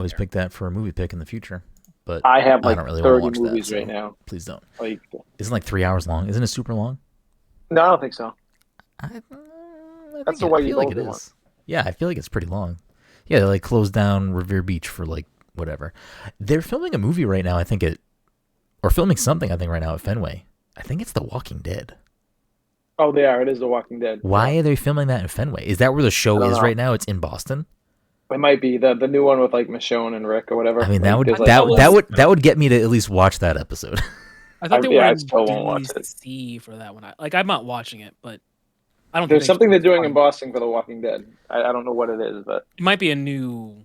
always pick that for a movie pick in the future. But I have I like don't really want to 30 watch that, movies right so now. please don't. Like, Isn't it like 3 hours long? Isn't it super long? no, I don't think so. I That's think the I Whitey feel like it Bulger one. is. Yeah, I feel like it's pretty long. Yeah, they like closed down Revere Beach for like whatever. They're filming a movie right now. I think or filming something. I think right now at Fenway. I think it's The Walking Dead. Oh, they are. It is The Walking Dead. Why Yeah. are they filming that in Fenway? Is that where the I show don't is know. right now? It's in Boston. It might be the new one with like Michonne and Rick or I whatever. mean, that Like, would there's I thought like that that that was. would that would get me to at least watch that episode. I thought they were yeah, I in still won't watch it. DC for that one. I'm not watching it, but I don't think There's they something should they're be doing in fun. Boston for The Walking Dead. I don't know what it is, but It might be a new.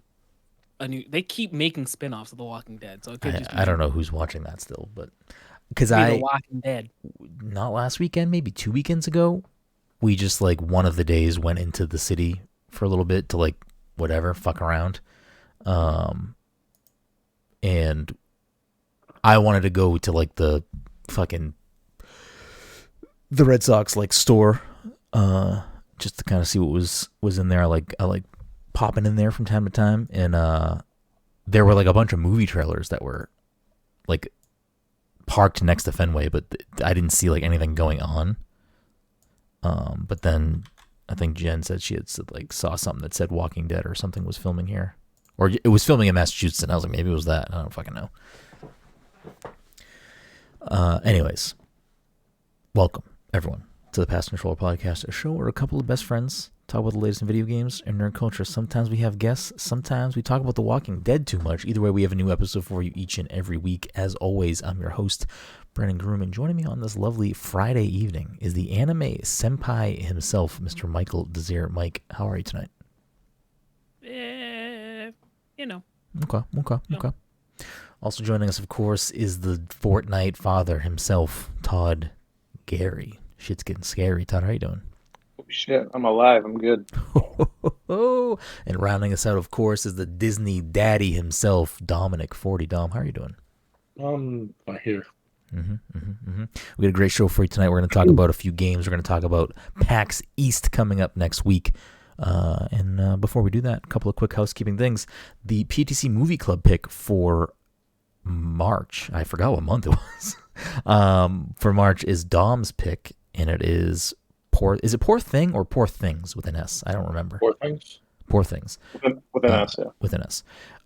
They keep making spin-offs of The Walking Dead, so it could just be. I don't know who's watching that still, but because Be The Walking Dead. not last weekend, maybe 2 weekends ago, we just like one of the days went into the city for a little bit to like whatever fuck around, and I wanted to go to like the fucking the Red Sox like store, just to kind of see what was in there. I like popping in there from time to time, and there were like a bunch of movie trailers that were like parked next to Fenway, but I didn't see like anything going on. But then I think Jen said she had like saw something that said Walking Dead or something was filming here, or it was filming in Massachusetts, and I was like, maybe it was that. I don't fucking know. Anyways, welcome everyone to the Past Controller Podcast, a show where a couple of best friends talk about the latest in video games and nerd culture. Sometimes we have guests, sometimes we talk about The Walking Dead too much. Either way, we have a new episode for you each and every week. As always, I'm your host, Brenden Groom, and joining me on this lovely Friday evening is the anime senpai himself, Mr. Michael Desir. Mike, how are you tonight? You know. Okay. Also joining us, of course, is the Fortnite father himself, Todd Gary. Shit's getting scary. Todd, how you doing? oh, shit, I'm alive. I'm good. And rounding us out, of course, is the Disney daddy himself, Dominic 40. Dom, how are you doing? I hear. We got a great show for you tonight. We're going to talk about a few games. We're going to talk about PAX East coming up next week. And before we do that, a couple of quick housekeeping things. The PTC Movie Club pick for March, I forgot what month it was, for March is Dom's pick, and it is Is it Poor Thing or Poor Things with an S? I don't remember. Poor things. Poor Things. With an S, yeah. With an S.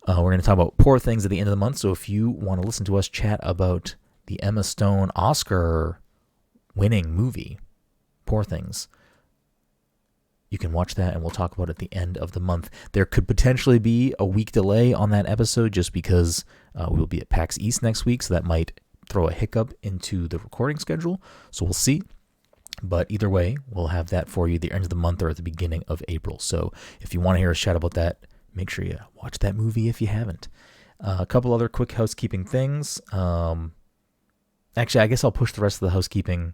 We're going to talk about Poor Things at the end of the month, so if you want to listen to us chat about the Emma Stone Oscar-winning movie, Poor Things, you can watch that, and we'll talk about it at the end of the month. There could potentially be a week delay on that episode just because we will be at PAX East next week, so that might throw a hiccup into the recording schedule. So we'll see. But either way, we'll have that for you at the end of the month or at the beginning of April. So if you want to hear us chat about that, make sure you watch that movie if you haven't. A couple other quick housekeeping things. Actually, I guess I'll push the rest of the housekeeping,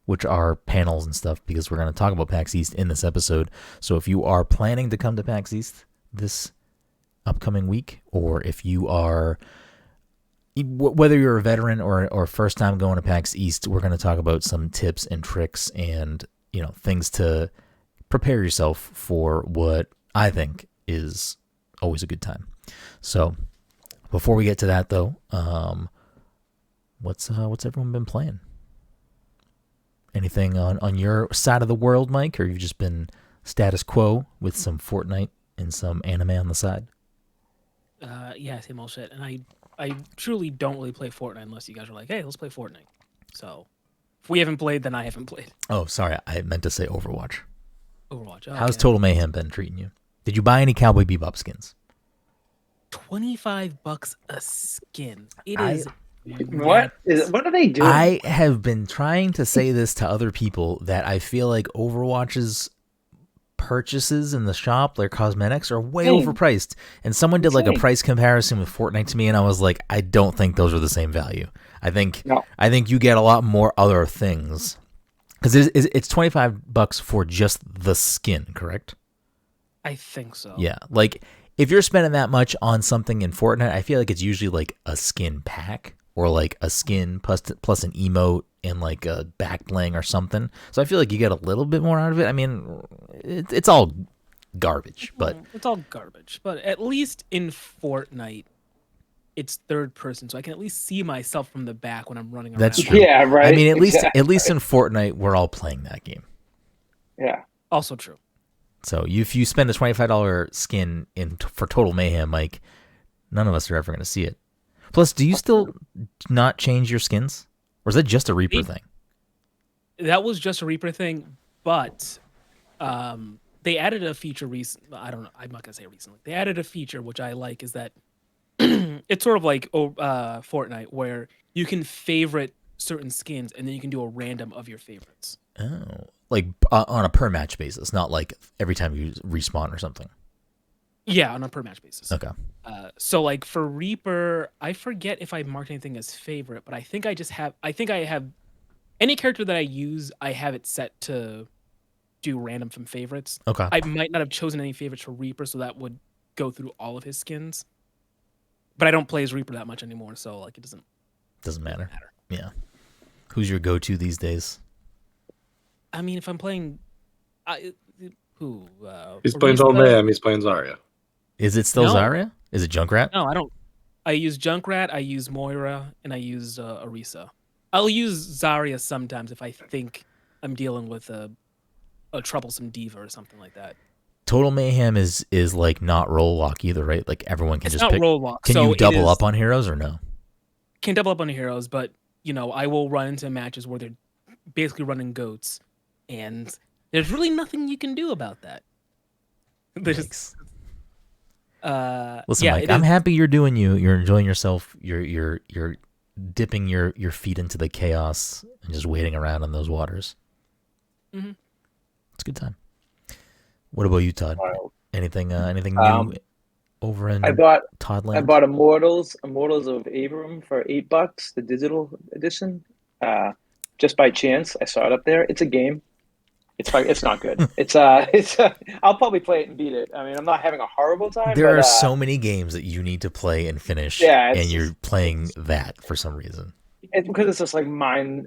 which are panels and stuff, because we're going to talk about PAX East in this episode. So if you are planning to come to PAX East this upcoming week, or if you are, whether you're a veteran or first time going to PAX East, we're going to talk about some tips and tricks and, things to prepare yourself for what I think is always a good time. So before we get to that though, what's everyone been playing? Anything on your side of the world, Mike, or you've just been status quo with some Fortnite and some anime on the side? Yeah, same old shit. And I truly don't really play Fortnite unless you guys are like, hey, let's play Fortnite. So if we haven't played, then I haven't played. Oh, sorry, I meant to say Overwatch. Overwatch. Oh, How's yeah. Total Mayhem been treating you? Did you buy any Cowboy Bebop skins? $25 a skin. It is. What are they doing? I have been trying to say this to other people that I feel like Overwatch's purchases in the shop, their cosmetics, are way overpriced. And someone did like a price comparison with Fortnite to me, and I was like, I don't think those are the same value. I think you get a lot more other things because it's $25 for just the skin, correct? I think so. Yeah, like if you're spending that much on something in Fortnite, I feel like it's usually like a skin pack or like a skin plus an emote and like a back bling or something. So I feel like you get a little bit more out of it. I mean, it's all garbage. But it's all garbage. But at least in Fortnite, it's third person, so I can at least see myself from the back when I'm running around. that's true. Yeah, right. I mean, at least Exactly. in Fortnite, we're all playing that game. Yeah. Also true. So if you spend a $25 skin for Total Mayhem, like none of us are ever going to see it. Plus, do you still not change your skins, or is that just a Reaper thing? That was just a Reaper thing, but they added a feature recently. I don't know. I'm not gonna say recently. They added a feature which I like, is that it's sort of like Fortnite, where you can favorite certain skins and then you can do a random of your favorites. Oh, like on a per match basis, not like every time you respawn or something. Yeah, on a per match basis. Okay. So like for Reaper, I forget if I marked anything as favorite, but I think I have any character that I use, I have it set to do random from favorites. Okay. I might not have chosen any favorites for Reaper, so that would go through all of his skins. But I don't play as Reaper that much anymore, so like it doesn't matter. Yeah. Who's your go-to these days? I mean, if I'm playing, He's playing Total Mayhem. He's playing Zarya. Is it still Zarya? Is it Junkrat? No, I don't. I use Junkrat, I use Moira, and I use Orisa. I'll use Zarya sometimes if I think I'm dealing with a troublesome diva or something like that. Total Mayhem is like not roll lock either, right? Like everyone can just not pick. Roll lock. Can you double up on heroes or no? Can double up on heroes, but I will run into matches where they're basically running goats, and there's really nothing you can do about that. Listen, yeah, Mike, I'm happy you're doing you. You're enjoying yourself. You're dipping your feet into the chaos and just wading around in those waters. Mm-hmm. It's a good time. What about you, Todd? Wild. Anything new over in Toddland? I bought Immortals of Abram for $8, the digital edition. Just by chance, I saw it up there. It's a game. It's not good. I'll probably play it and beat it. I mean, I'm not having a horrible time. There are so many games that you need to play and finish, and you're playing that for some reason. It's because it's just like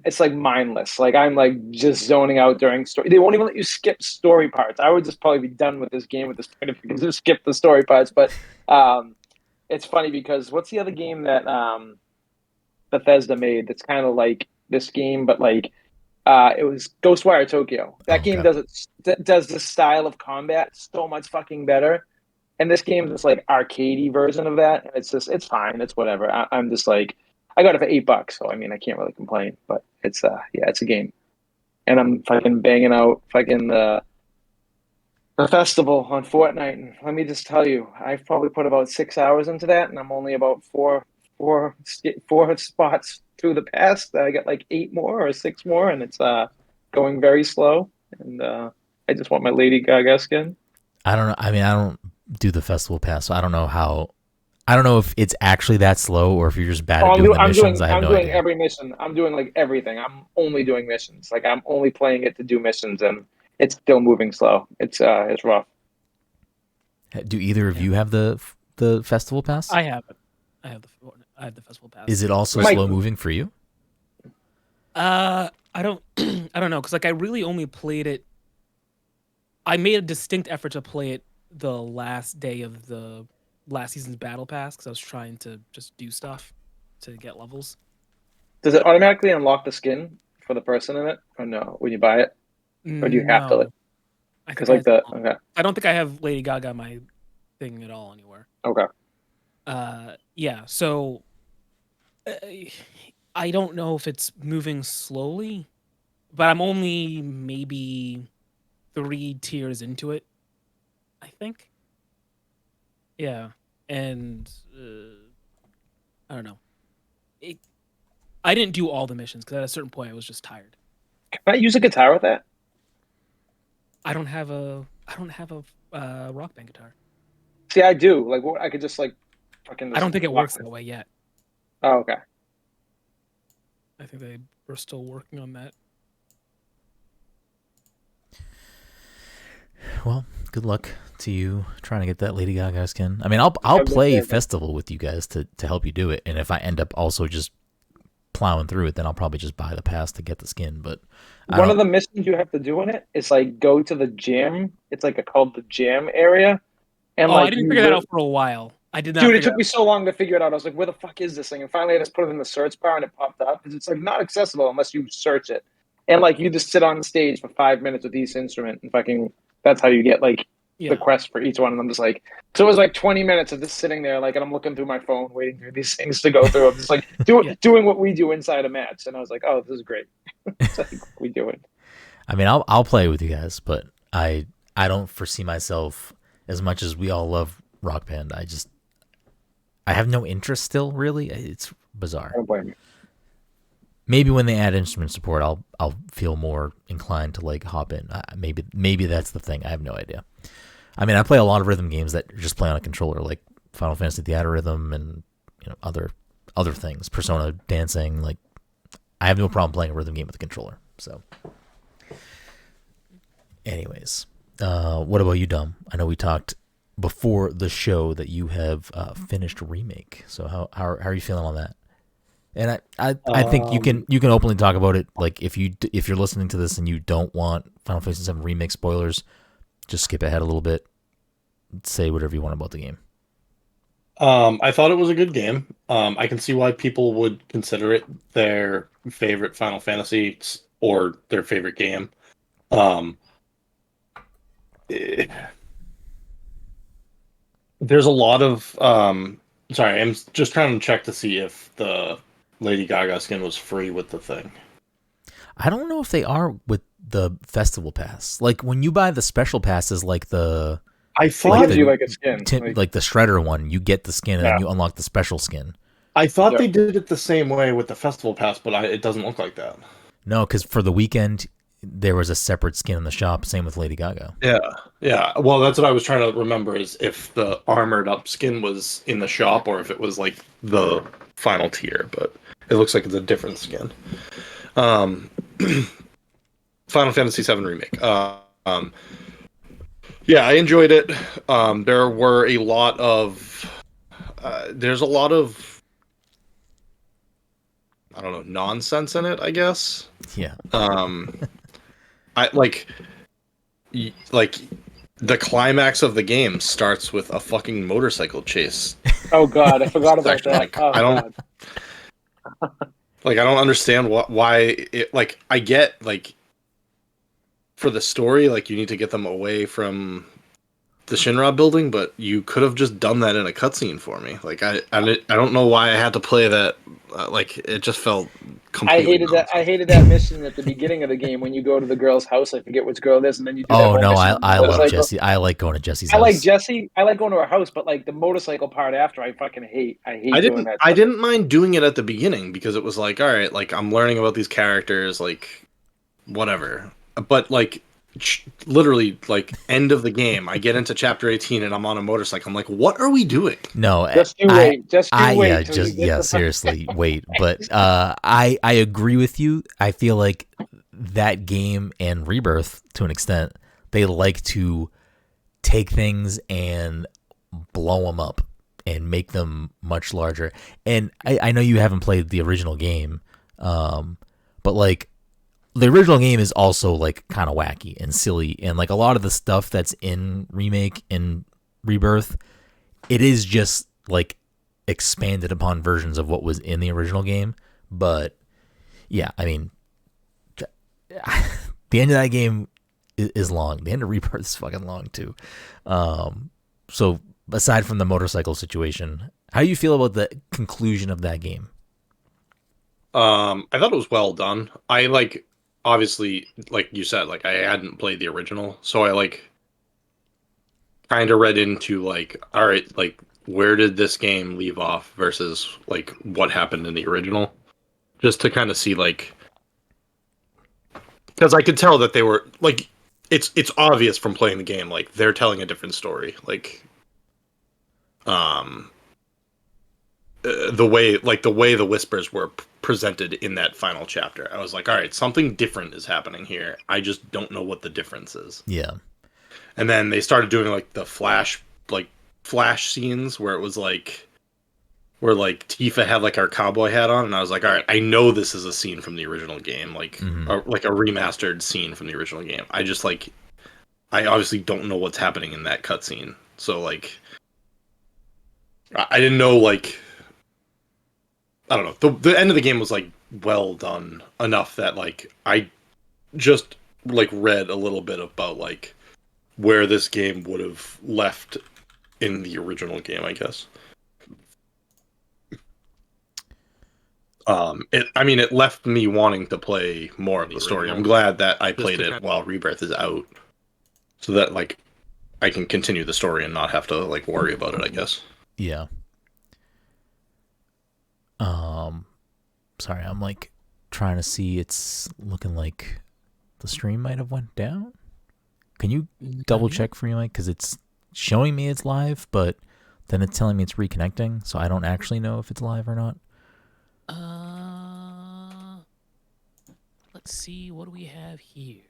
it's like mindless. Like I'm like just zoning out during story. They won't even let you skip story parts. I would just probably be done with this game at this point if you could just skip the story parts. But it's funny because what's the other game that Bethesda made that's kind of like this game, but like it was Ghostwire Tokyo. That game does the style of combat so much fucking better. And this game is this like arcadey version of that. And it's fine. It's whatever. I'm just like, I got it for $8, so I mean I can't really complain. But it's it's a game, and I'm fucking banging out fucking the festival on Fortnite. And let me just tell you, I've probably put about 6 hours into that, and I'm only about four spots through the pass. I got like 8 more or 6 more, and it's going very slow. And I just want my Lady Gaga skin. I don't know. I mean, I don't do the festival pass, so I don't know how. I don't know if it's actually that slow or if you're just bad at doing the missions. I have no idea. I'm doing every mission. I'm doing like everything. I'm only doing missions. Like I'm only playing it to do missions, and it's still moving slow. It's rough. Do either of you have the festival pass? I have it. I have the festival pass. Is it also slow moving for you? I don't know, because like I really only played it. I made a distinct effort to play it the last day of the last season's battle pass because I was trying to just do stuff to get levels. Does it automatically unlock the skin for the person in it, or no? When you buy it, or do you have to? Because like I don't think I have Lady Gaga on my thing at all anywhere. Okay. Yeah. So I don't know if it's moving slowly, but I'm only maybe 3 tiers into it, I think. Yeah, and I don't know. I didn't do all the missions because at a certain point I was just tired. Can I use a guitar with that? I don't have a Rock Band guitar. See, I do. Like, I could just like fucking. I don't think it works that way yet. Oh, okay. I think they were still working on that. Well, good luck to you trying to get that Lady Gaga skin. I mean, I'll play Festival with you guys to help you do it, and if I end up also just plowing through it, then I'll probably just buy the pass to get the skin. But one of the missions you have to do in it is like go to the gym. It's like called the gym area, and I like didn't figure that out for a while. I did not. Dude, it took me so long to figure it out. I was like, where the fuck is this thing? And finally I just put it in the search bar and it popped up because it's like not accessible unless you search it. And like you just sit on stage for 5 minutes with each instrument and fucking that's how you get like the quest for each one. And I'm just like, so it was like 20 minutes of just sitting there, like, and I'm looking through my phone, waiting for these things to go through. I'm just like doing what we do inside a match. And I was like, oh, this is great. It's like what we doing. I mean, I'll play with you guys, but I don't foresee myself as much as we all love Rock Band. I have no interest still, really. It's bizarre. I don't blame you. Maybe when they add instrument support, I'll feel more inclined to like hop in. Maybe that's the thing. I have no idea. I mean, I play a lot of rhythm games that just play on a controller, like Final Fantasy Theater Rhythm and other things, Persona dancing. Like, I have no problem playing a rhythm game with a controller. So, anyways, what about you, Dom? I know we talked before the show that you have finished Remake. So how are you feeling on that? And I think you can openly talk about it. Like if you're listening to this and you don't want Final Fantasy VII Remake spoilers, just skip ahead a little bit. Say whatever you want about the game. I thought it was a good game. I can see why people would consider it their favorite Final Fantasy or their favorite game. There's a lot of sorry, I'm just trying to check to see if the Lady Gaga skin was free with the thing. I don't know if they are with the festival pass. Like when you buy the special passes, like the I thought you like a skin, like the Shredder one, you get the skin and then you unlock the special skin. I thought they did it the same way with the festival pass, but it doesn't look like that. No, because for the weekend there was a separate skin in the shop. Same with Lady Gaga. Yeah. Well, that's what I was trying to remember is if the armored up skin was in the shop or if it was like the final tier. But it looks like it's a different skin. Final Fantasy VII Remake. Yeah, I enjoyed it. There were a lot of there's a lot of I don't know nonsense in it, I guess. Yeah. I like the climax of the game starts with a fucking motorcycle chase. Oh god, I forgot about that. Like, I don't like I don't understand why it like I get like for the story like you need to get them away from the Shinra building, but you could have just done that in a cutscene for me. Like I don't know why I had to play that. Like it just felt completely. I hated that mission at the beginning of the game when you go to the girl's house. I forget which girl it is, and then you. Do Oh no, mission. I love Jessie. I like going to Jessie's house. I like Jessie. I like going to her house, but like the motorcycle part after, I fucking hate. I doing that. I didn't mind doing it at the beginning because it was like, all right, like I'm learning about these characters, like whatever. But like. Literally, like end of the game, I get into chapter 18 and I'm on a motorcycle. I'm like, what are we doing? No, just you wait. Seriously, wait. But I agree with you. I feel like that game and Rebirth, to an extent, they like to take things and blow them up and make them much larger. And I know you haven't played the original game, but like. The original game is also like kind of wacky and silly, and like a lot of the stuff that's in Remake and Rebirth, it is just like expanded upon versions of what was in the original game. But yeah, I mean, the end of that game is long. The end of Rebirth is fucking long too. So aside from the motorcycle situation, how do you feel about the conclusion of that game? I thought it was well done. I like. Obviously, like you said, like I hadn't played the original, so I like kind of read into like, all right, like where did this game leave off versus like what happened in the original, just to kind of see like, because I could tell that they were like, it's obvious from playing the game, like they're telling a different story, like, the way the whispers were presented in that final chapter, I was like, all right, something different is happening here. I just don't know what the difference is. Yeah. And then they started doing like the flash scenes where it was like where like Tifa had like her cowboy hat on, and I was like, all right, I know this is a scene from the original game, like like a remastered scene from the original game. I just like, I obviously don't know what's happening in that cutscene, so like, I didn't know like, I don't know. The end of the game was like well done enough that like I just like read a little bit about like where this game would have left in the original game, I guess. It left me wanting to play more of the story. I'm glad that I played it while Rebirth is out, so that like I can continue the story and not have to like worry about it, I guess. Yeah. Sorry, I'm like trying to see. It's looking like the stream might have went down. Can you double check for me, Mike? Because it's showing me it's live, but then it's telling me it's reconnecting, so I don't actually know if it's live or not. Let's see. What do we have here?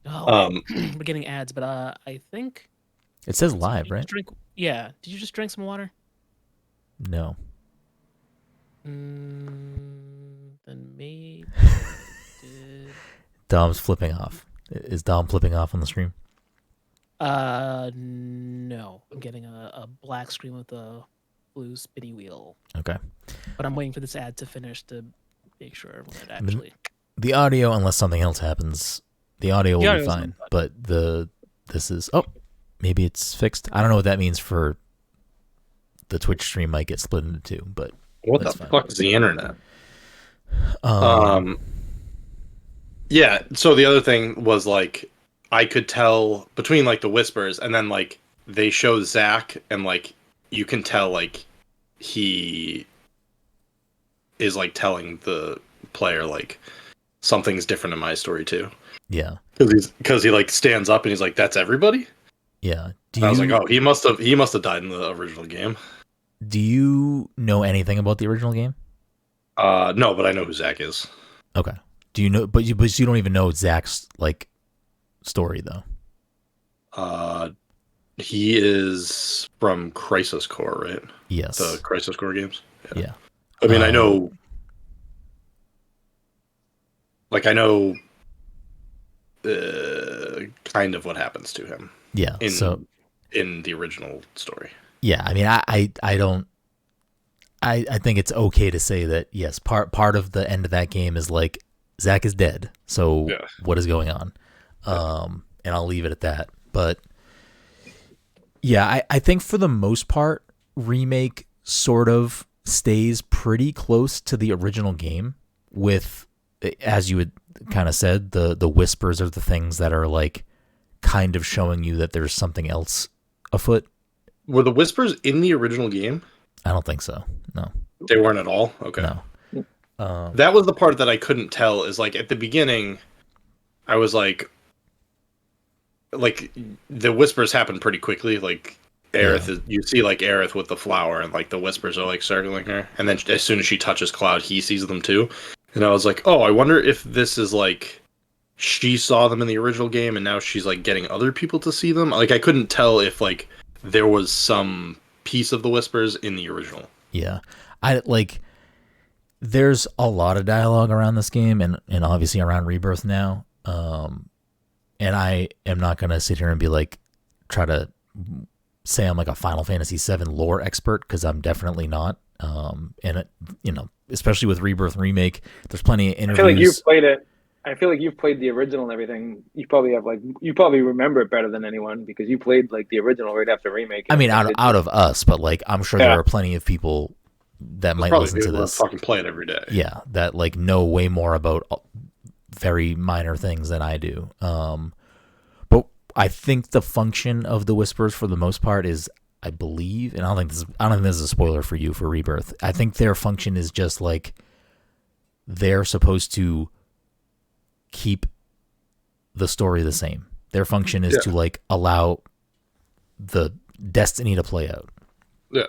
Oh, we're getting ads, but I think it says live, right? Yeah. Did you just drink some water? No. Then maybe. Dom's flipping off. Is Dom flipping off on the stream? No. I'm getting a black screen with a blue spinny wheel. Okay. But I'm waiting for this ad to finish to make sure it actually. The audio, unless something else happens, the audio will be fine. But this is maybe it's fixed. I don't know what that means for the Twitch stream. Might get split into two, but what the fuck is the internet? Yeah. So the other thing was like I could tell between like the whispers, and then like they show Zach, and like you can tell like he is like telling the player like something's different in my story too. Yeah. Because he like stands up and he's like, "That's everybody." Yeah. I was like, "Oh, he must have died in the original game." Do you know anything about the original game? No, but I know who Zach is. Okay. Do you know? But you don't even know Zach's like story though. He is from Crisis Core, right? Yes. The Crisis Core games. Yeah. I mean, I know. Like I know. Kind of what happens to him. Yeah. In the original story. Yeah, I mean, I don't. I think it's okay to say that yes, part of the end of that game is like Zach is dead. So what is going on? And I'll leave it at that. But yeah, I think for the most part, Remake sort of stays pretty close to the original game. With, as you had kind of said, the whispers are the things that are like kind of showing you that there's something else afoot. Were the whispers in the original game? I don't think so. No. They weren't at all? Okay. No. That was the part that I couldn't tell, is like at the beginning, I was like the whispers happen pretty quickly. Like Aerith you see like Aerith with the flower, and like the whispers are like circling her. And then as soon as she touches Cloud, he sees them too. And I was like, oh, I wonder if this is like she saw them in the original game and now she's like getting other people to see them. Like I couldn't tell if like there was some piece of the whispers in the original. Yeah. There's a lot of dialogue around this game and obviously around Rebirth now. And I am not going to sit here and be like, try to say I'm like a Final Fantasy VII lore expert, because I'm definitely not. And it, especially with Rebirth and Remake, there's plenty of interviews. I feel like you've played it. I feel like you've played the original and everything. You probably remember it better than anyone, because you played like the original right after Remake. I mean, out of us, but like I'm sure there are plenty of people that might listen to this. Fucking play it every day. Yeah, that like know way more about very minor things than I do. But I think the function of the whispers for the most part is, I believe, and I don't think this is a spoiler for you for Rebirth. I think their function is just like they're supposed to keep the story the same. Their function is to like allow the destiny to play out. Yeah.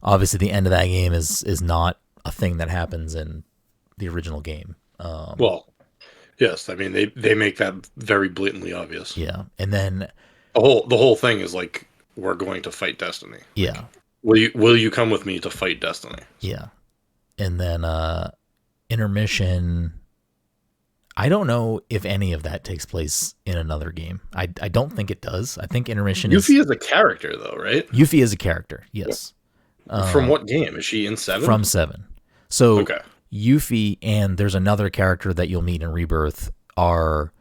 Obviously the end of that game is not a thing that happens in the original game. Well, yes, I mean they make that very blatantly obvious. Yeah. And then the whole thing is like we're going to fight Destiny. Yeah. Will you come with me to fight Destiny? Yeah. And then intermission. I don't know if any of that takes place in another game. I don't think it does. I think intermission Yuffie is a character, though, right? Yuffie is a character, yes. From what game? Is she in 7? From 7. So okay. Yuffie and there's another character that you'll meet in Rebirth are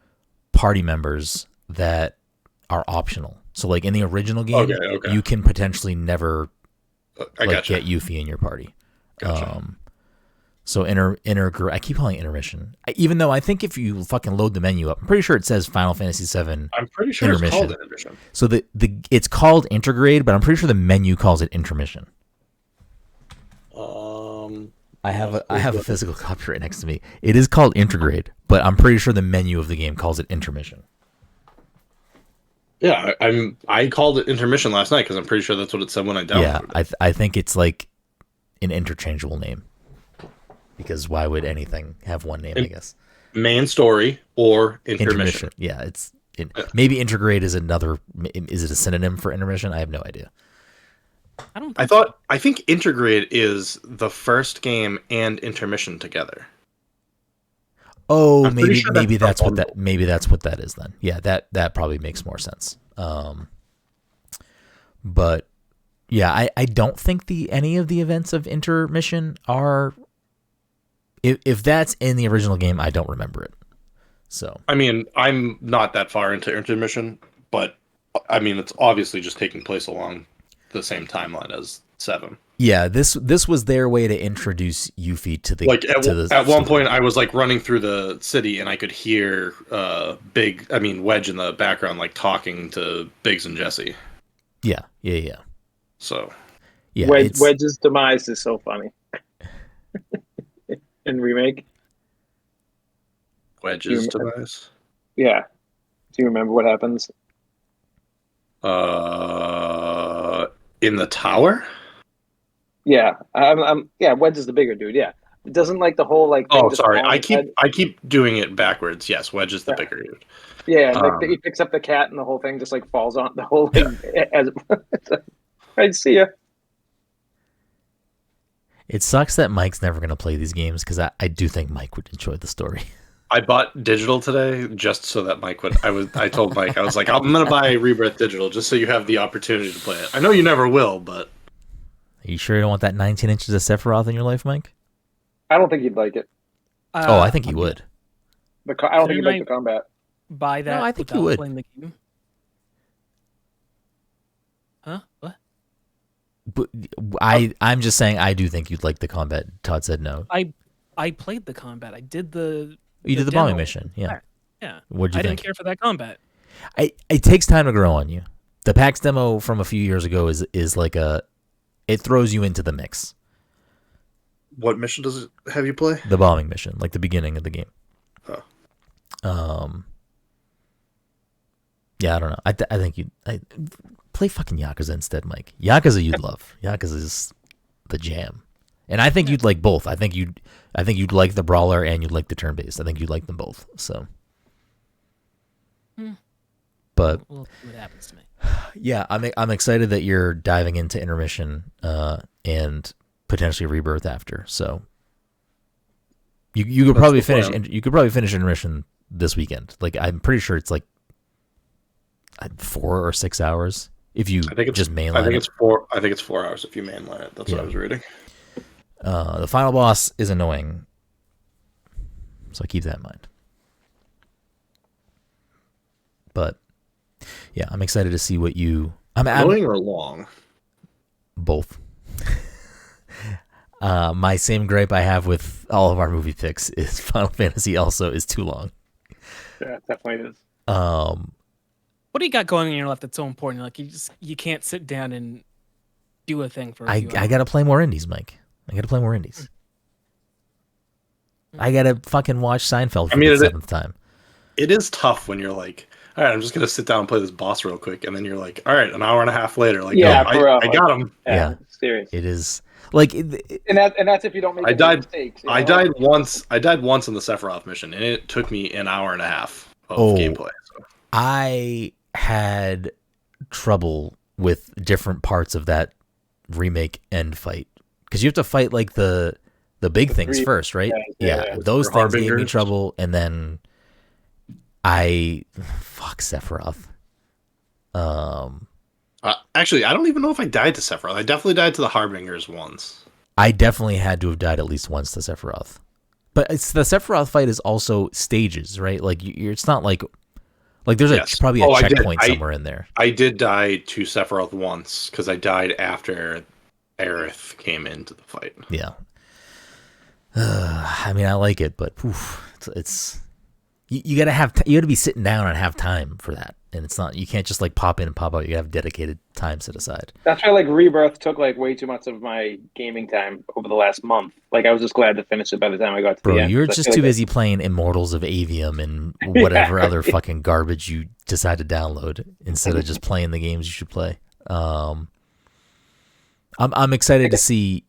party members that are optional. So like in the original game, you can potentially never get Yuffie in your party. Gotcha. So I keep calling it intermission. Even though I think if you fucking load the menu up, I'm pretty sure it says Final Fantasy VII. I'm pretty sure it's called intermission. So it's called intergrade, but I'm pretty sure the menu calls it intermission. I have a physical copy right next to me. It is called intergrade, but I'm pretty sure the menu of the game calls it intermission. Yeah, I called it intermission last night because I'm pretty sure that's what it said when I downloaded it. I think it's like an interchangeable name. Because why would anything have one name, I guess? Main story or intermission. Yeah, maybe intergrade is another. Is it a synonym for intermission? I have no idea. I think intergrade is the first game and intermission together. Oh, maybe that's what that is then. Yeah, that probably makes more sense. But yeah, I don't think any of the events of intermission are. If that's in the original game, I don't remember it. So I mean, I'm not that far into intermission, but I mean, it's obviously just taking place along the same timeline as 7. Yeah, this was their way to introduce Yuffie to the at one point I was like running through the city and I could hear Wedge in the background like talking to Biggs and Jesse. Yeah. So yeah, Wedge's demise is so funny. In Remake? Wedge's demise? Yeah. Do you remember what happens? In the tower? Yeah. Wedge is the bigger dude, yeah. It doesn't like the whole like oh, sorry. I keep doing it backwards. Yes, Wedge is the bigger dude. Yeah, he picks up the cat and the whole thing just like falls on the whole thing as I'd see ya. It sucks that Mike's never going to play these games because I do think Mike would enjoy the story. I bought digital today just so that Mike would. I told Mike, I was like, I'm going to buy Rebirth digital just so you have the opportunity to play it. I know you never will, but. Are you sure you don't want that 19 inches of Sephiroth in your life, Mike? I don't think you'd like it. I think he would. I don't think you'd like the combat. Buy that. No, I think you would. Playing the game. Huh? What? But I'm just saying I do think you'd like the combat. Todd said no. I played the combat. I did You did the bombing mission. Yeah. Yeah. What'd you think? I didn't care for that combat. It takes time to grow on you. The PAX demo from a few years ago is like it throws you into the mix. What mission does it have you play? The bombing mission, like the beginning of the game. Oh. Yeah, I don't know. I think you'd play fucking Yakuza instead, Mike. Yakuza you'd love. Yakuza is the jam. And I think you'd like both. I think you'd like the brawler and you'd like the turn-based. I think you'd like them both. So, but we'll see what happens to me. Yeah, I'm excited that you're diving into intermission and potentially rebirth after. So you could probably finish. You could probably finish intermission this weekend. Like I'm pretty sure it's like 4 or 6 hours if you just mainline. I think it's 4 hours if you mainline it. That's what I was reading. The final boss is annoying, so keep that in mind. But yeah, I'm excited to see what you. Annoying or long? Both. My same gripe I have with all of our movie picks is Final Fantasy also is too long. Yeah, it definitely is. What do you got going in your life that's so important? Like you can't sit down and do a thing for. I gotta play more indies, Mike. I gotta play more indies. I gotta fucking watch Seinfeld for the 7th time. It is tough when you're like, all right, I'm just gonna sit down and play this boss real quick, and then you're like, all right, an hour and a half later, like, I got him. Yeah, serious. It is like, and that's if you don't make mistakes. I died once in the Sephiroth mission, and it took me an hour and a half of gameplay. So. I had trouble with different parts of that remake end fight, because you have to fight like the big things first, right? Yeah, those things gave me trouble, and then fuck Sephiroth. Actually, I don't even know if I died to Sephiroth. I definitely died to the Harbingers once. I definitely had to have died at least once to Sephiroth. But the Sephiroth fight is also stages, right? Like it's not like there's probably a checkpoint somewhere in there. I did die to Sephiroth once because I died after Aerith came into the fight. Yeah. I mean, I like it, but it's you gotta be sitting down and have time for that, and it's not, you can't just like pop in and pop out. You gotta have dedicated time set aside. That's why like Rebirth took like way too much of my gaming time over the last month. Like I was just glad to finish it by the time I got to the end. You're just too busy playing Immortals of Avium and whatever other fucking garbage you decide to download instead of just playing the games you should play. I'm excited to see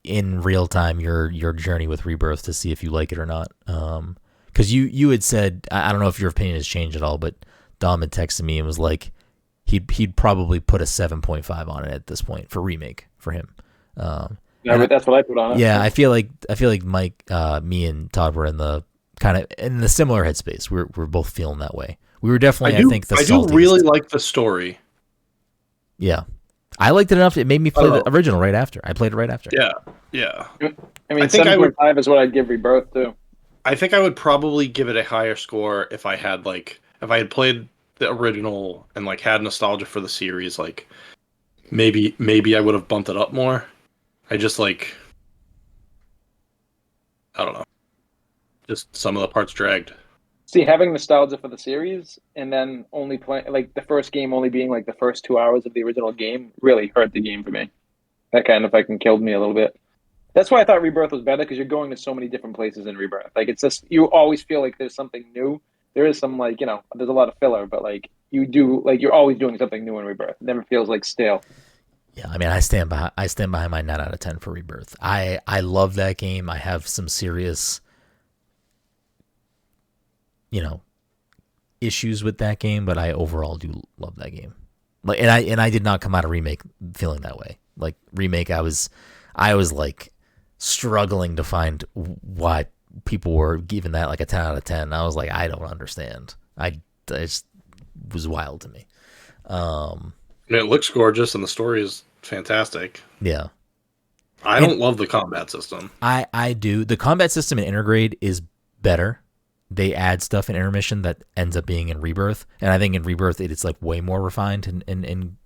in real time your journey with Rebirth, to see if you like it or not. Because you had said, I don't know if your opinion has changed at all, but Dom had texted me and was like, he'd probably put a 7.5 on it at this point for remake for him. That's what I put on it. Yeah, I feel like Mike, me and Todd were in the similar headspace. We're both feeling that way. We were definitely, I do really like the story. Yeah, I liked it enough. It made me play the original right after. I played it right after. Yeah. I mean, 7.5 is what I'd give Rebirth too. I think I would probably give it a higher score if I had played the original and like had nostalgia for the series. Like maybe I would have bumped it up more. I just like, I don't know. Just some of the parts dragged. See, having nostalgia for the series and then only playing like the first game only being like the first 2 hours of the original game really hurt the game for me. That kind of fucking killed me a little bit. That's why I thought Rebirth was better, because you're going to so many different places in Rebirth. Like it's just, you always feel like there's something new. There is some like, there's a lot of filler, but like you're always doing something new in Rebirth. It never feels like stale. Yeah, I mean, I stand behind my 9 out of 10 for Rebirth. I love that game. I have some serious, issues with that game, but I overall do love that game. Like, and I did not come out of Remake feeling that way. Like Remake, I was like struggling to find why people were giving that like a 10 out of 10. I was like, I don't understand. It just was wild to me. It looks gorgeous and the story is fantastic. Yeah. I don't love the combat system. I do. The combat system in Intergrade is better. They add stuff in Intermission that ends up being in Rebirth. And I think in Rebirth, it's like way more refined. And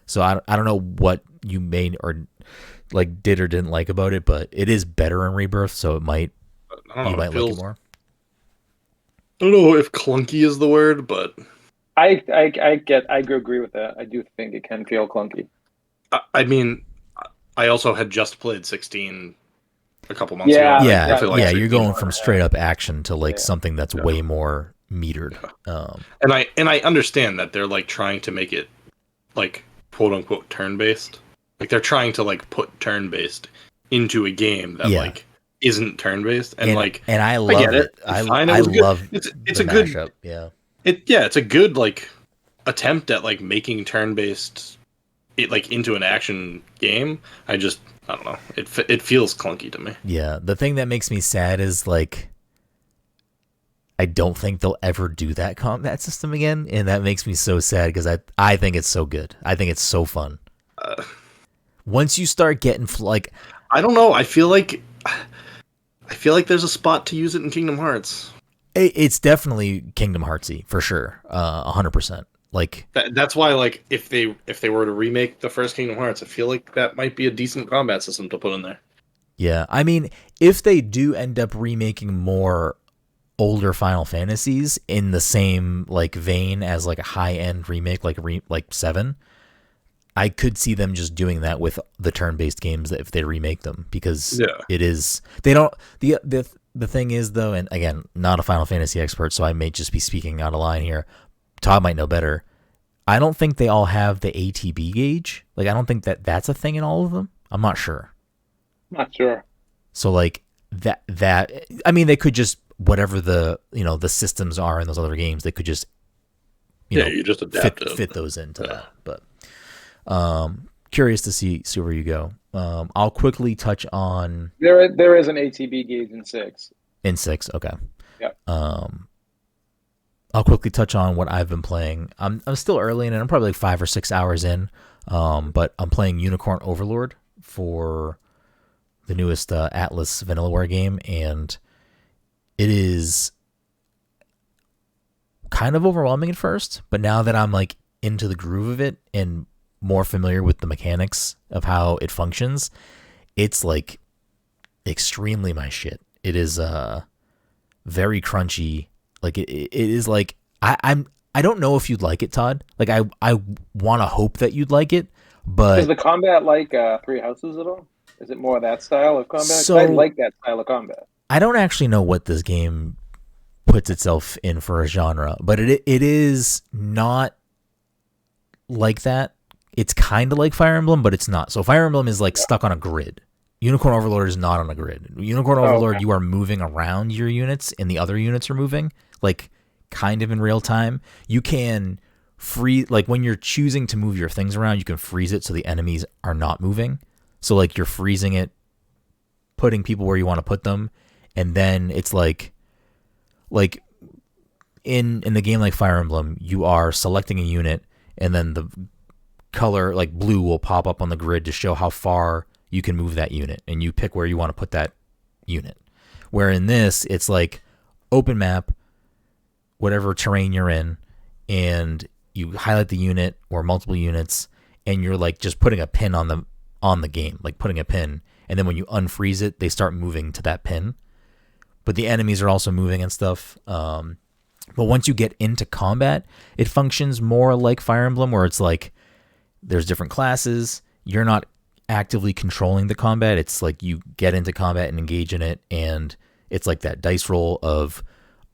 so I don't know what you made or like did or didn't like about it, but it is better in Rebirth. So you might like it more. I don't know if clunky is the word, but I agree with that. I do think it can feel clunky. I mean, I also had just played 16 a couple months ago. Yeah, you're going from straight up action to like something that's way more metered. And I understand that they're like trying to make it like quote unquote turn based. Like they're trying to like put turn based into a game that like isn't turn based, and I love it. I love it's a good mashup. It's a good like attempt at like making turn based it like into an action game. I don't know. It feels clunky to me. Yeah, the thing that makes me sad is like I don't think they'll ever do that combat system again, and that makes me so sad because I think it's so good. I think it's so fun. Once you start getting like, I don't know. I feel like there's a spot to use it in Kingdom Hearts. It's definitely Kingdom Heartsy for sure, 100%. Like that's why, like, if they were to remake the first Kingdom Hearts, I feel like that might be a decent combat system to put in there. Yeah, I mean, if they do end up remaking more older Final Fantasies in the same like vein as like a high end remake, like 7, I could see them just doing that with the turn based games if they remake them, because it is they don't the thing is though, and again, not a Final Fantasy expert, so I may just be speaking out of line here. Todd might know better. I don't think they all have the ATB gauge. Like, I don't think that's a thing in all of them. I'm not sure. Not sure. So like that I mean, they could just whatever the the systems are in those other games, they could just you just adapt fit those into that. But Curious to see where you go. I'll quickly touch on There is an ATB gauge in 6. in 6. Okay. Yeah. I'll quickly touch on what I've been playing. I'm still early in it. I'm probably like 5 or 6 hours in. But I'm playing Unicorn Overlord for the newest Atlas Vanillaware game, and it is kind of overwhelming at first, but now that I'm like into the groove of it and more familiar with the mechanics of how it functions, it's like extremely my shit. It is very crunchy. Like it is like I don't know if you'd like it, Todd. Like I want to hope that you'd like it, but Is the combat like Three Houses at all? Is it more that style of combat? 'Cause So- I like that style of combat. I don't actually know what this game puts itself in for a genre, but it is not like that. It's kind of like Fire Emblem, but it's not. So Fire Emblem is like stuck on a grid. Unicorn Overlord is not on a grid. Unicorn Overlord, okay. you are moving around your units, and the other units are moving, like kind of in real time. You can like when you're choosing to move your things around, you can freeze it so the enemies are not moving. So like you're freezing it, putting people where you want to put them, and then it's like in the game like Fire Emblem, you are selecting a unit, and then the color like blue will pop up on the grid to show how far you can move that unit, and you pick where you want to put that unit. Where in this, it's like open map, whatever terrain you're in, and you highlight the unit or multiple units, and you're like just putting a pin on the game, like putting a pin, and then when you unfreeze it, they start moving to that pin. But the enemies are also moving and stuff. But once you get into combat, it functions more like Fire Emblem, where it's like there's different classes. You're not actively controlling the combat. It's like you get into combat and engage in it, and it's like that dice roll of,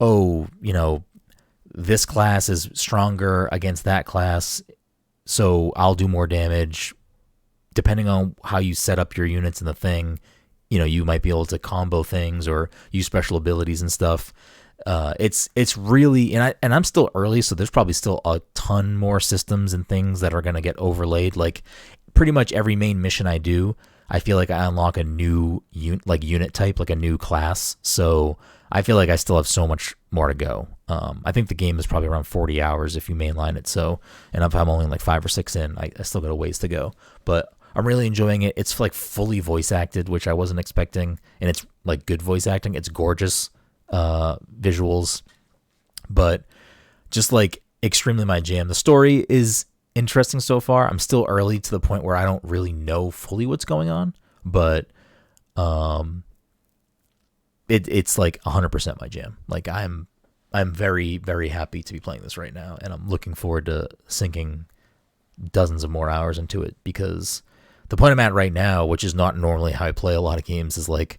oh, you know, this class is stronger against that class, so I'll do more damage. Depending on how you set up your units in the thing, you know, you might be able to combo things or use special abilities and stuff. It's really, and I'm still early, so there's probably still a ton more systems and things that are going to get overlaid. Like pretty much every main mission I do, I feel like I unlock a new unit type, like a new class. So I feel like I still have so much more to go. I think the game is probably around 40 hours if you mainline it. So, and if I'm only like 5 or 6 in, I still got a ways to go. But I'm really enjoying it. It's like fully voice acted, which I wasn't expecting, and it's like good voice acting. It's gorgeous visuals, but just like extremely my jam. The story is interesting so far. I'm still early to the point where I don't really know fully what's going on, but it's like 100% my jam. Like I'm very, very happy to be playing this right now, and I'm looking forward to sinking dozens of more hours into it, because the point I'm at right now, which is not normally how I play a lot of games, is like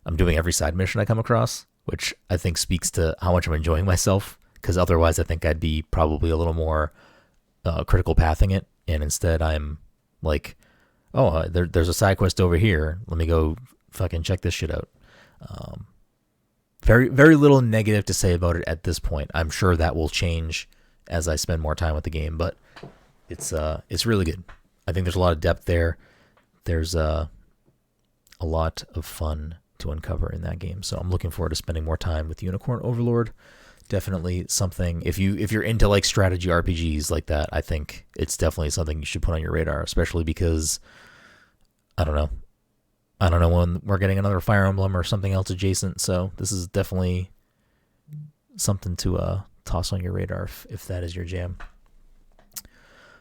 I'm doing every side mission I come across, which I think speaks to how much I'm enjoying myself, because otherwise I think I'd be probably a little more critical pathing it, and instead I'm like, oh, there's a side quest over here. Let me go fucking check this shit out. Very, very little negative to say about it at this point. I'm sure that will change as I spend more time with the game, but it's really good. I think there's a lot of depth there. There's a lot of fun to uncover in that game. So I'm looking forward to spending more time with Unicorn Overlord. Definitely something, if you're into like strategy RPGs like that, I think it's definitely something you should put on your radar, especially because I don't know when we're getting another Fire Emblem or something else adjacent. So this is definitely something to toss on your radar if that is your jam.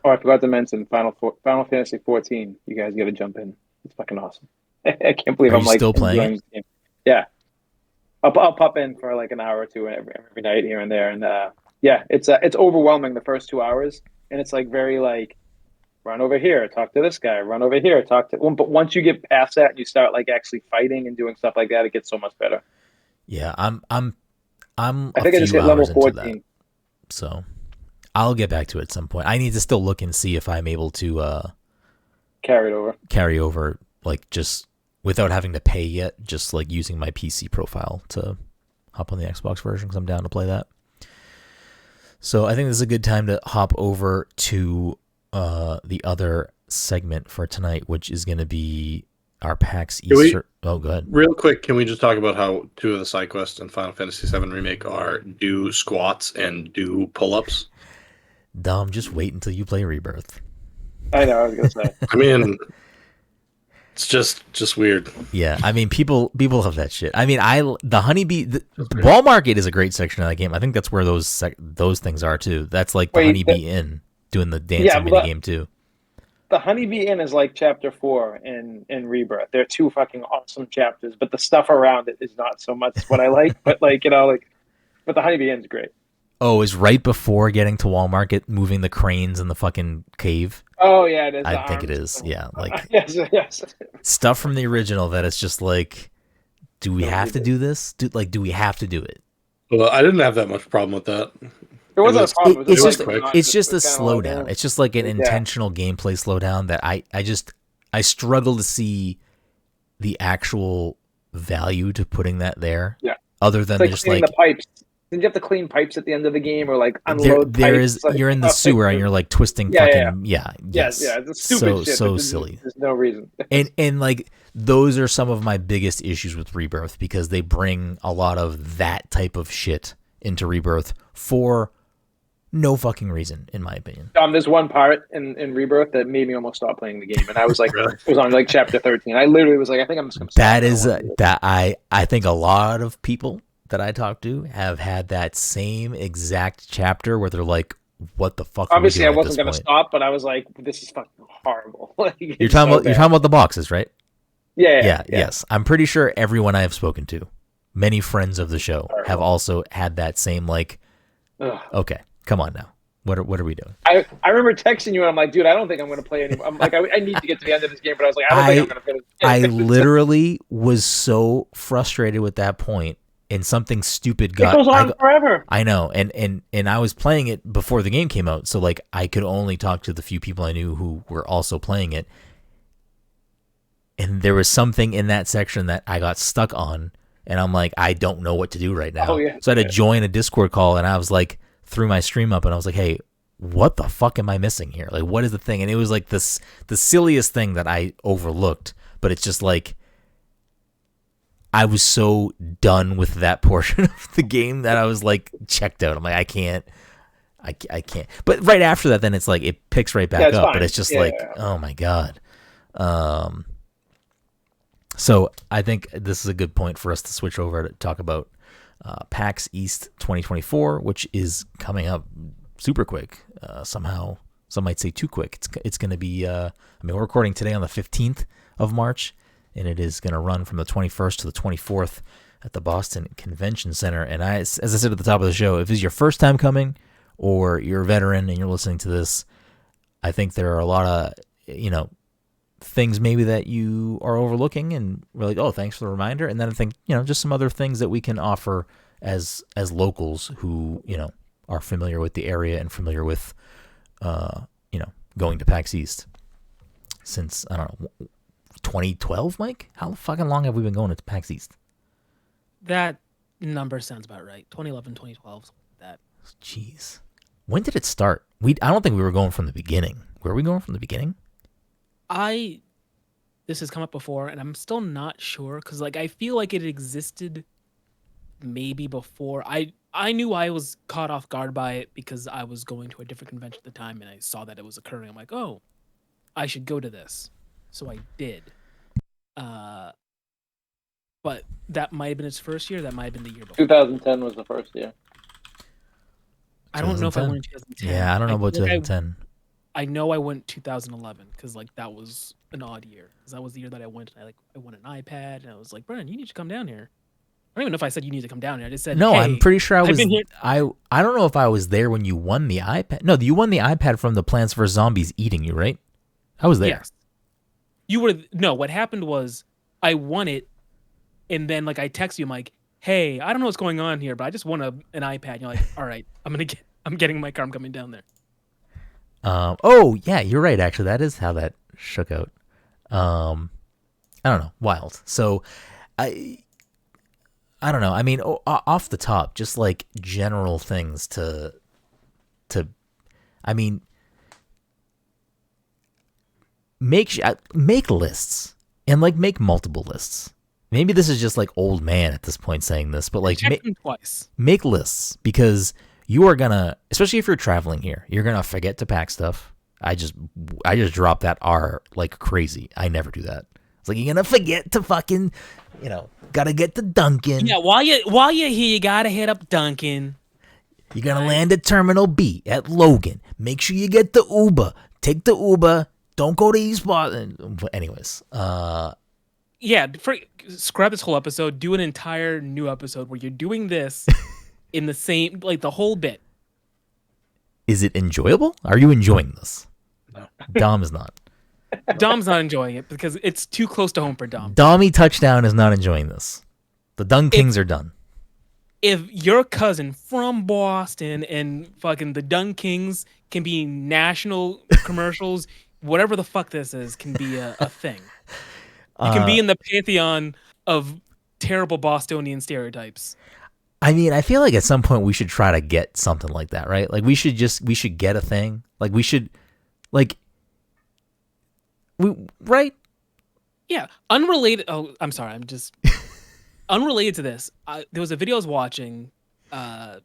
Oh, I forgot to mention Final Fantasy XIV. You guys got to jump in. It's fucking awesome. I can't believe Are I'm you like still playing enjoying it? this game. Yeah, I'll pop in for like an hour or two every night here and there, and yeah, it's overwhelming the first 2 hours, and it's like very like run over here, talk to this guy, run over here, talk to. But once you get past that and you start like actually fighting and doing stuff like that, it gets so much better. Yeah, I'm I think I just hit level 14. So I'll get back to it at some point. I need to still look and see if I'm able to Carry it over, like just without having to pay yet, just like using my PC profile to hop on the Xbox version, because I'm down to play that. So I think this is a good time to hop over to the other segment for tonight, which is going to be our PAX Can we- East. Oh, go ahead. Real quick, can we just talk about how 2 of the side quests in Final Fantasy VII Remake are do squats and do pull-ups? Dom, just wait until you play Rebirth. I know. I was gonna say. I mean, it's just weird. Yeah, I mean, people love that shit. I mean, the honeybee, Wall Market is a great section of that game. I think that's where those things are too. That's like the honeybee inn doing the dancing mini game too. The Honeybee Inn is like chapter 4 in Rebirth. They're 2 fucking awesome chapters, but the stuff around it is not so much what I like. But but the Honeybee Inn's great. Oh, is right before getting to Wall Market, moving the cranes in the fucking cave. Oh yeah, it is. I think it is. Yeah, like yes. stuff from the original that it's just like, do we have to do this? Do we have to do it? Well, I didn't have that much problem with that. It wasn't a problem. It's It's just a kinda slowdown. like, It's just like an intentional gameplay slowdown that I struggle to see the actual value to putting that there. Yeah. Other than it's just cleaning like the pipes. Did you have to clean pipes at the end of the game or like unload there pipes? is you're in the sewer and you're like twisting fucking yes. Yeah, it's stupid shit. So silly. There's no reason. And like those are some of my biggest issues with Rebirth because they bring a lot of that type of shit into Rebirth for no fucking reason, in my opinion. There's one part in Rebirth that made me almost stop playing the game, and I was like, it was on like chapter 13. I literally was like, I think I'm just gonna. That is that I think a lot of people that I talk to have had that same exact chapter where they're like, "What the fuck?" Obviously, I are we doing wasn't gonna stop, but I was like, "This is fucking horrible." You're talking about the boxes, right? Yeah. Yes. I'm pretty sure everyone I have spoken to, many friends of the show, have also had that same like. Ugh. Okay, come on now. What are we doing? I remember texting you and I'm like, dude, I don't think I'm going to play anymore. I'm like, I need to get to the end of this game, but I was like, I don't think I'm going to finish. I literally was so frustrated with that point, and something stupid got. It goes on forever. I know, and I was playing it before the game came out, so like I could only talk to the few people I knew who were also playing it, and there was something in that section that I got stuck on, and I'm like, I don't know what to do right now. Oh, yeah. So I had to join a Discord call, and I was like. Threw my stream up and I was like, hey, what the fuck am I missing here? Like, what is the thing? And it was like the silliest thing that I overlooked, but it's just like I was so done with that portion of the game that I was like checked out. I'm like, I can't. But right after that, then it's like it picks right back up, but it's just oh my God. So I think this is a good point for us to switch over to talk about PAX East 2024, which is coming up super quick. Somehow, some might say too quick. It's going to be. We're recording today on the 15th of March, and it is going to run from the 21st to the 24th at the Boston Convention Center. And as I said at the top of the show, if this is your first time coming, or you're a veteran and you're listening to this, I think there are a lot of things maybe that you are overlooking, and we're like, oh, thanks for the reminder. And then I think, just some other things that we can offer as locals who, are familiar with the area and familiar with, going to PAX East since, I don't know, 2012, Mike? How fucking long have we been going to PAX East? That number sounds about right. 2011, 2012, that. Jeez. When did it start? I don't think we were going from the beginning. Were we going from the beginning? This has come up before, and I'm still not sure because, I feel like it existed maybe before. I knew I was caught off guard by it because I was going to a different convention at the time, and I saw that it was occurring. I'm like, oh, I should go to this, so I did. But that might have been its first year. That might have been the year before. 2010 was the first year. I don't know if I went in 2010. Yeah, I don't know about 2010. I know I went 2011 because that was an odd year because that was the year that I went and I won an iPad and I was like, Brenden, you need to come down here. I don't even know if I said you need to come down here. I just said no. Hey, I'm pretty sure I was. been here. I don't know if I was there when you won the iPad. No, you won the iPad from the Plants vs Zombies eating you, right? I was there. Yes. You were no. What happened was I won it, and then I text you. I'm like, hey, I don't know what's going on here, but I just won an iPad. And you're like, all right, I'm getting my car. I'm coming down there. Oh yeah, you're right. Actually, that is how that shook out. I don't know, wild. So, I don't know. I mean, off the top, just general things to. I mean, make lists and like make multiple lists. Maybe this is just like old man at this point saying this, but like Check them twice. make lists, because you are gonna, especially if you're traveling here, you're gonna forget to pack stuff. I just drop that R like crazy. I never do that. It's like, you're gonna forget to fucking, gotta get to Dunkin'. Yeah, while you're here, you gotta hit up Dunkin'. You're gonna land at Terminal B at Logan. Make sure you get the Uber. Take the Uber. Don't go to East Boston. Anyways, scrap this whole episode. Do an entire new episode where you're doing this in the same, like the whole bit. is it enjoyable? Are you enjoying this? No. Dom is not. Dom's not enjoying it because it's too close to home for Dom. Dommy Touchdown is not enjoying this. The Dun Kings are done. If your cousin from Boston and fucking the Dun Kings can be national commercials, whatever the fuck this is can be a thing. You can be in the pantheon of terrible Bostonian stereotypes. I mean, I feel like at some point we should try to get something like that, right? Like we should get a thing. Like right? Yeah, unrelated. Oh, I'm sorry. I'm just unrelated to this. There was a video I was watching that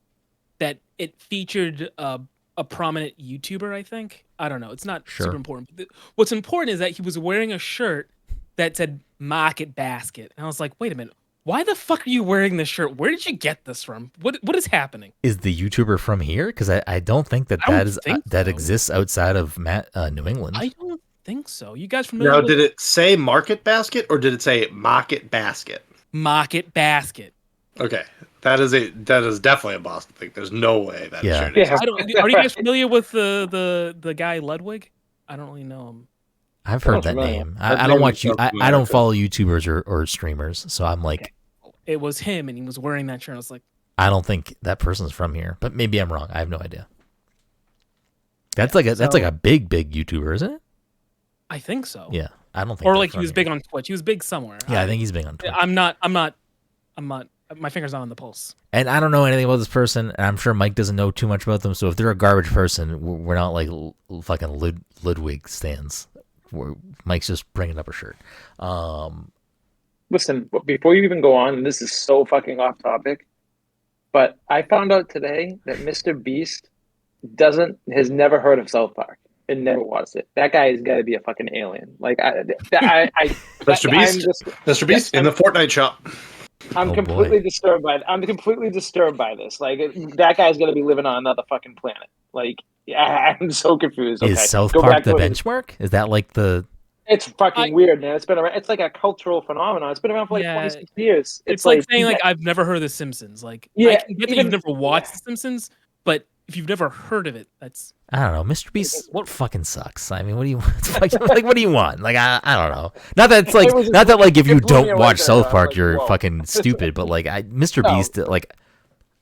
it featured a prominent YouTuber. I think, I don't know. It's not super important. But what's important is that he was wearing a shirt that said "Market Basket," and I was like, wait a minute. Why the fuck are you wearing this shirt? Where did you get this from? What is happening? Is the YouTuber from here? Because I don't think that exists outside of New England. I don't think so. You guys familiar? Now, did it say Market Basket or did it say Market Basket? Market Basket. Okay, that is definitely a Boston thing. There's no way that shirt exists. Are you guys familiar with the guy Ludwig? I don't really know him. I've heard that name. I don't watch you. I don't follow YouTubers or streamers, so I'm like, it was him, and he was wearing that shirt. I was like, I don't think that person's from here, but maybe I'm wrong. I have no idea. That's like a big YouTuber, isn't it? I think so. Yeah, I don't think. Or like he was big on Twitch. He was big somewhere. Yeah, I think he's big on Twitch. I'm not. My finger's not on the pulse. And I don't know anything about this person, and I'm sure Mike doesn't know too much about them. So if they're a garbage person, we're not like fucking Ludwig stands. Mike's just bringing up a shirt. Listen, before you even go on, and this is so fucking off topic, but I found out today that Mr. Beast has never heard of South Park and never watched it. That guy has got to be a fucking alien. Like Mr. Beast, Mr. Beast in the Fortnite shop. I'm completely disturbed by this. Like that guy's gonna be living on another fucking planet. Like, yeah, I'm so confused. Is South Park the benchmark? Is that like the? It's fucking weird, man. It's been around. It's like a cultural phenomenon. It's been around for like 26 years. It's like saying like I've never heard of The Simpsons. Like, I can get that you've never watched The Simpsons, but if you've never heard of it, that's. I don't know. Mr. Beast fucking sucks. I mean, what do you want? Like, what do you want? Like, I don't know. Not that it's like, not that like if you don't watch South Park, you're fucking stupid. But like, Mr. Beast, like.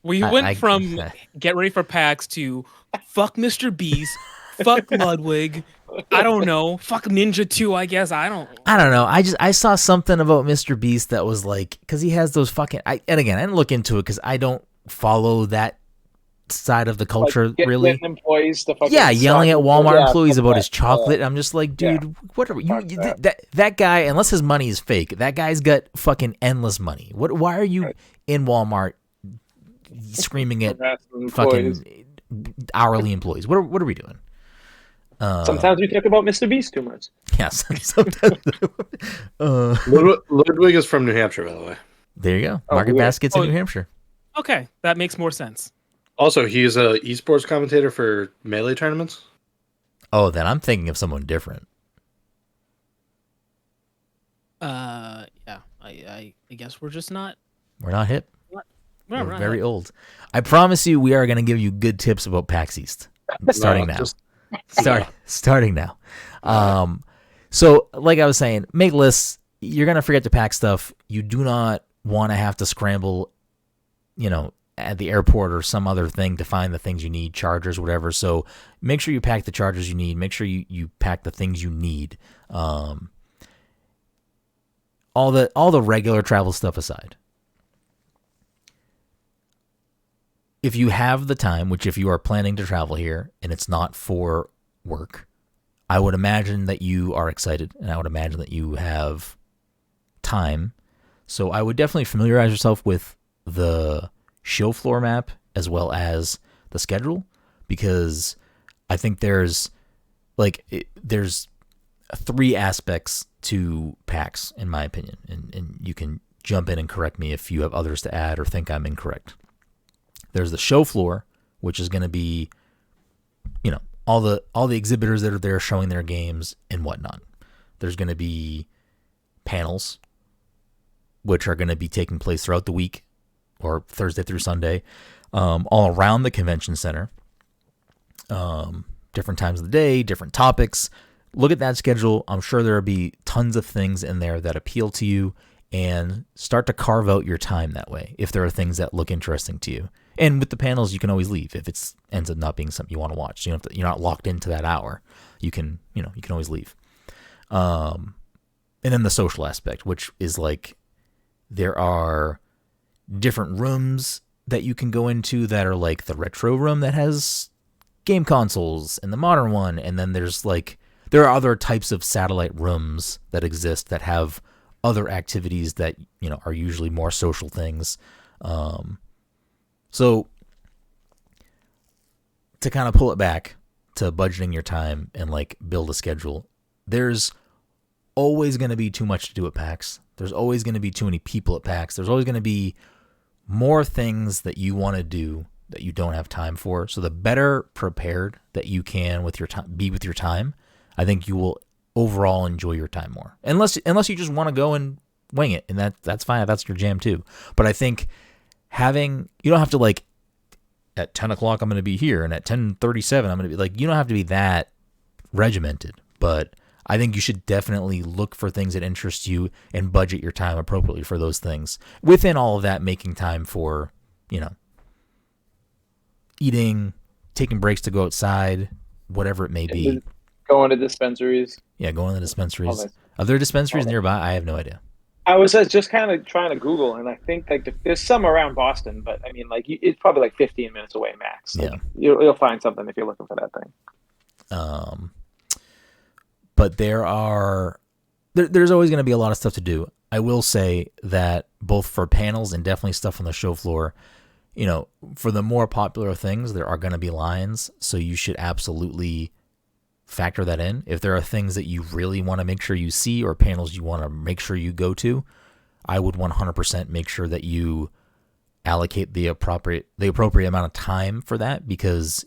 We went from get ready for PAX to fuck Mr. Beast, fuck Ludwig. I don't know. Fuck Ninja 2, I guess. I don't know. I saw something about Mr. Beast that was like, because he has those fucking. And again, I didn't look into it because I don't follow that side of the culture really. Employees to yelling at Walmart employees about his chocolate. I'm just like, dude, whatever. That guy, unless his money is fake, that guy's got fucking endless money. Why are you in Walmart screaming at fucking hourly employees? What are we doing? Sometimes we talk about Mr. Beast too much. Yes. Sometimes. Ludwig is from New Hampshire, by the way. There you go. Market Basket's in New Hampshire. Okay, that makes more sense. Also, he's a esports commentator for Melee tournaments. Oh, then I'm thinking of someone different. Yeah. I guess we're just not. We're not hip. We're very old. I promise you, we are going to give you good tips about PAX East starting now. Starting now. So, like I was saying, make lists. You're going to forget to pack stuff. You do not want to have to scramble, at the airport or some other thing to find the things you need, chargers, whatever. So make sure you pack the chargers you need. Make sure you pack the things you need. All the regular travel stuff aside. If you have the time, which if you are planning to travel here and it's not for work, I would imagine that you are excited, and I would imagine that you have time. So I would definitely familiarize yourself with the show floor map as well as the schedule, because I think there's three aspects to PAX, in my opinion, and you can jump in and correct me if you have others to add or think I'm incorrect. There's the show floor, which is going to be, all the exhibitors that are there showing their games and whatnot. There's going to be panels, which are going to be taking place throughout the week, or Thursday through Sunday, all around the convention center. Different times of the day, different topics. Look at that schedule. I'm sure there'll be tons of things in there that appeal to you, and start to carve out your time that way if there are things that look interesting to you. And with the panels, you can always leave if it ends up not being something you want to watch. You're not locked into that hour. You can always leave. And then the social aspect, which is like there are different rooms that you can go into that are like the retro room that has game consoles and the modern one. And then there are other types of satellite rooms that exist that have other activities that, are usually more social things. So to kind of pull it back to budgeting your time and like build a schedule, there's always going to be too much to do at PAX. There's always going to be too many people at PAX. There's always going to be more things that you want to do that you don't have time for. So the better prepared that you can with your time, be with your time, I think you will overall enjoy your time more. Unless you just want to go and wing it, and that's fine. That's your jam too. But I think you don't have to like at 10 o'clock I'm going to be here, and at 10:37 I'm going to be like, you don't have to be that regimented. But I think you should definitely look for things that interest you and budget your time appropriately for those things. Within all of that, making time for, eating, taking breaks to go outside, whatever it may be. Going to dispensaries. Yeah, going to the dispensaries. Are there dispensaries nearby? I have no idea. I was just kind of trying to Google, and I think like there's some around Boston, but I mean, like it's probably like 15 minutes away max. Like, yeah, you'll find something if you're looking for that thing. But there's always going to be a lot of stuff to do. I will say that both for panels and definitely stuff on the show floor, for the more popular things, there are going to be lines, so you should absolutely factor that in. If there are things that you really want to make sure you see or panels you want to make sure you go to, I would 100% make sure that you allocate the appropriate amount of time for that, because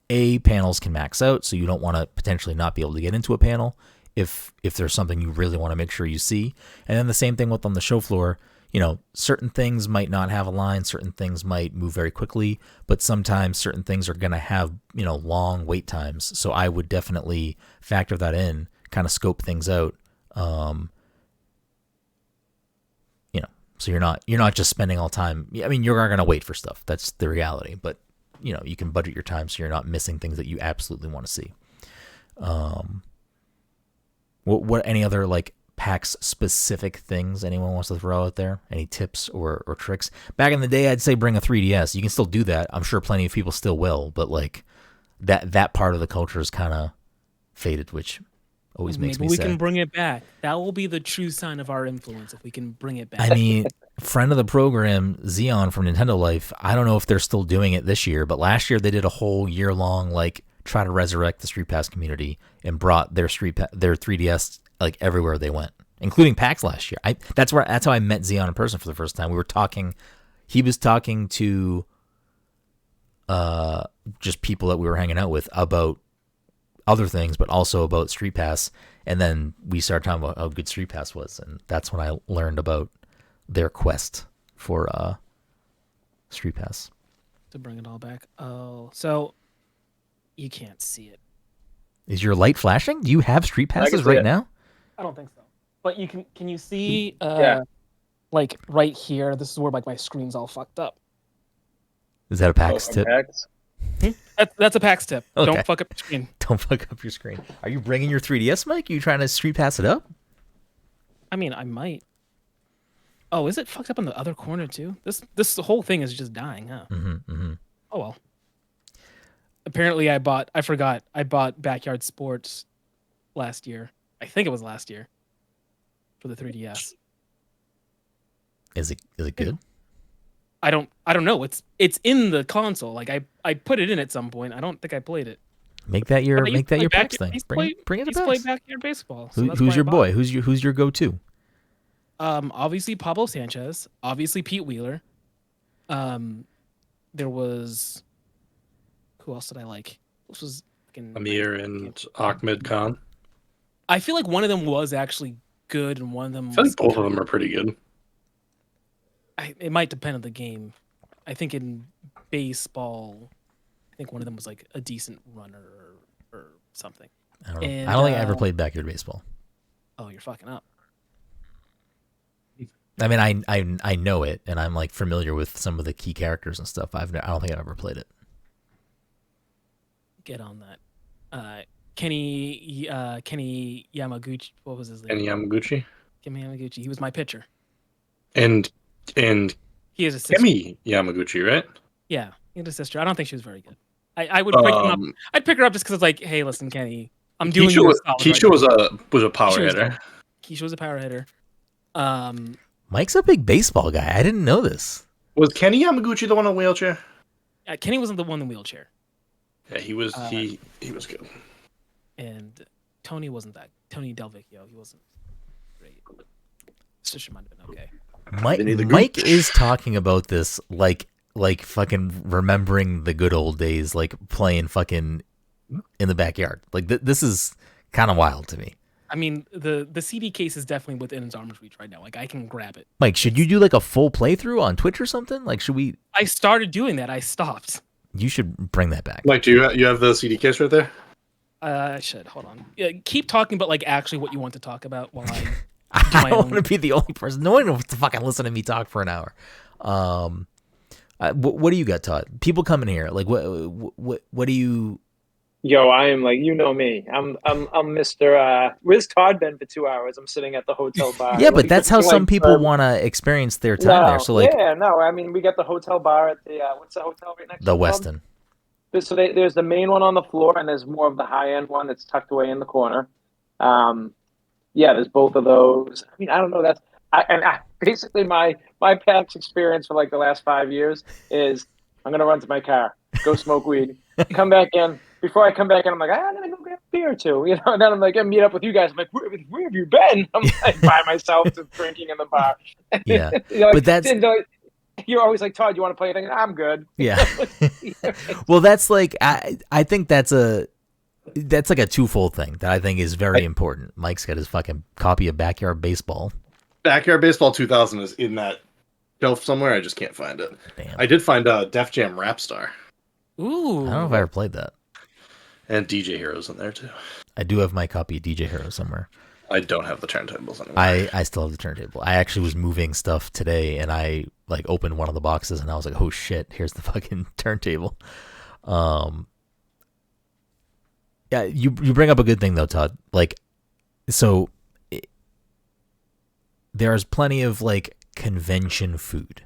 panels can max out, so you don't want to potentially not be able to get into a panel if there's something you really want to make sure you see. And then the same thing with on the show floor. Certain things might not have a line, certain things might move very quickly, but sometimes certain things are going to have, long wait times. So I would definitely factor that in, kind of scope things out. So you're not just spending all time. I mean, you're going to wait for stuff. That's the reality, but you can budget your time so you're not missing things that you absolutely want to see. What any other like PAX specific things anyone wants to throw out there? Any tips or tricks? Back in the day, I'd say bring a 3DS. You can still do that. I'm sure plenty of people still will, but like that part of the culture is kind of faded, which always makes me sad. Maybe we can bring it back. That will be the true sign of our influence if we can bring it back. I mean, friend of the program, Xeon from Nintendo Life, I don't know if they're still doing it this year, but last year they did a whole year-long like try to resurrect the Street Pass community and brought their 3DS like everywhere they went, including PAX last year. That's how I met Xeon in person for the first time. We were talking. He was talking to just people that we were hanging out with about other things, but also about Street Pass. And then we started talking about how good Street Pass was, and that's when I learned about their quest for Street Pass. To bring it all back. Oh, so you can't see it. Is your light flashing? Do you have Street Passes right now? I don't think so. But can you see Yeah. like right here? This is where like my screen's all fucked up. Is that a PAX tip? PAX? That's a PAX tip. Okay. Don't fuck up your screen. Don't fuck up your screen. Are you bringing your 3DS mic? Are you trying to Street Pass it up? I mean, I might. Oh, is it fucked up in the other corner too? This whole thing is just dying, huh? Mm-hmm. Oh well. apparently I bought Backyard Sports last year. I think it was last year for the 3DS. Is it good? I don't know. It's in the console. Like I put it in at some point. I don't think I played it. Make that your PAX thing. Bring it to He's played PAX. Backyard Baseball. So Who's your boy? Who's your go-to? Obviously Pablo Sanchez. Obviously Pete Wheeler. There was, who else did I like? This was Amir and Ahmed Khan. I feel like one of them was actually good, and one of them. I feel like both of them are pretty good. It might depend on the game. I think in baseball, I think one of them was like a decent runner or something. I don't know. I don't think I ever played Backyard Baseball. Oh, you're fucking up. I mean, I know it, and I'm like familiar with some of the key characters and stuff. I don't think I've ever played it. Get on that. Kenny Yamaguchi. What was his name? Kenny Yamaguchi. Kenny Yamaguchi. He was my pitcher. And he has a sister. Kemi Yamaguchi, right? Yeah, he had a sister. I don't think she was very good. I would pick him up. I'd pick her up just because it's like, hey, listen, Kenny, I'm doing you a solid. Keisha was a power hitter. Keisha was a power hitter. Mike's a big baseball guy. I didn't know this. Was Kenny Yamaguchi the one in a wheelchair? Kenny wasn't the one in the wheelchair. Yeah, he was. He was good. And Tony wasn't that. Tony Del Vecchio, he wasn't great. Sister might have been okay. Mike is talking about this like fucking remembering the good old days, like playing fucking in the backyard. Like this is kind of wild to me. I mean, the CD case is definitely within his arm's reach right now. Like I can grab it. Mike, should you do like a full playthrough on Twitch or something? Like, should we? I started doing that. I stopped. You should bring that back. Mike, do you have the CD case right there? I should. Hold on. Yeah, keep talking about like actually what you want to talk about while I. I don't want to be the only person. No one wants to fucking listen to me talk for an hour. What do you got, Todd? People coming here, like what do you? Yo, I am like, you know me. I'm Mr. Where's Todd been for 2 hours? I'm sitting at the hotel bar. Yeah, but that's how some people want to experience their time there. So like, yeah, no, I mean, we got the hotel bar at the what's the hotel right next to the Westin. So there's the main one on the floor, and there's more of the high end one that's tucked away in the corner. Yeah, there's both of those. I mean, I don't know. Basically my PAX experience for like the last 5 years is I'm gonna run to my car, go smoke weed, come back in. Before I come back in, I'm like, I'm gonna go grab a beer or two, you know. And then I'm like, I meet up with you guys. I'm like, where have you been? I'm like by myself, just drinking in the bar. Yeah, but that's. You're always like, Todd, you want to play anything? I'm good. Yeah. Well, that's like I think that's like a twofold thing that I think is very important. Mike's got his fucking copy of Backyard Baseball. Backyard Baseball 2000 is in that shelf somewhere. I just can't find it. Damn. I did find Def Jam Rap Star. Ooh. I don't know if I ever played that. And DJ Heroes in there too. I do have my copy of DJ Hero somewhere. I don't have the turntables anymore. I still have the turntable. I actually was moving stuff today, and I like opened one of the boxes, and I was like, "Oh shit! Here's the fucking turntable." Yeah, you bring up a good thing though, Todd. Like, so there's plenty of like convention food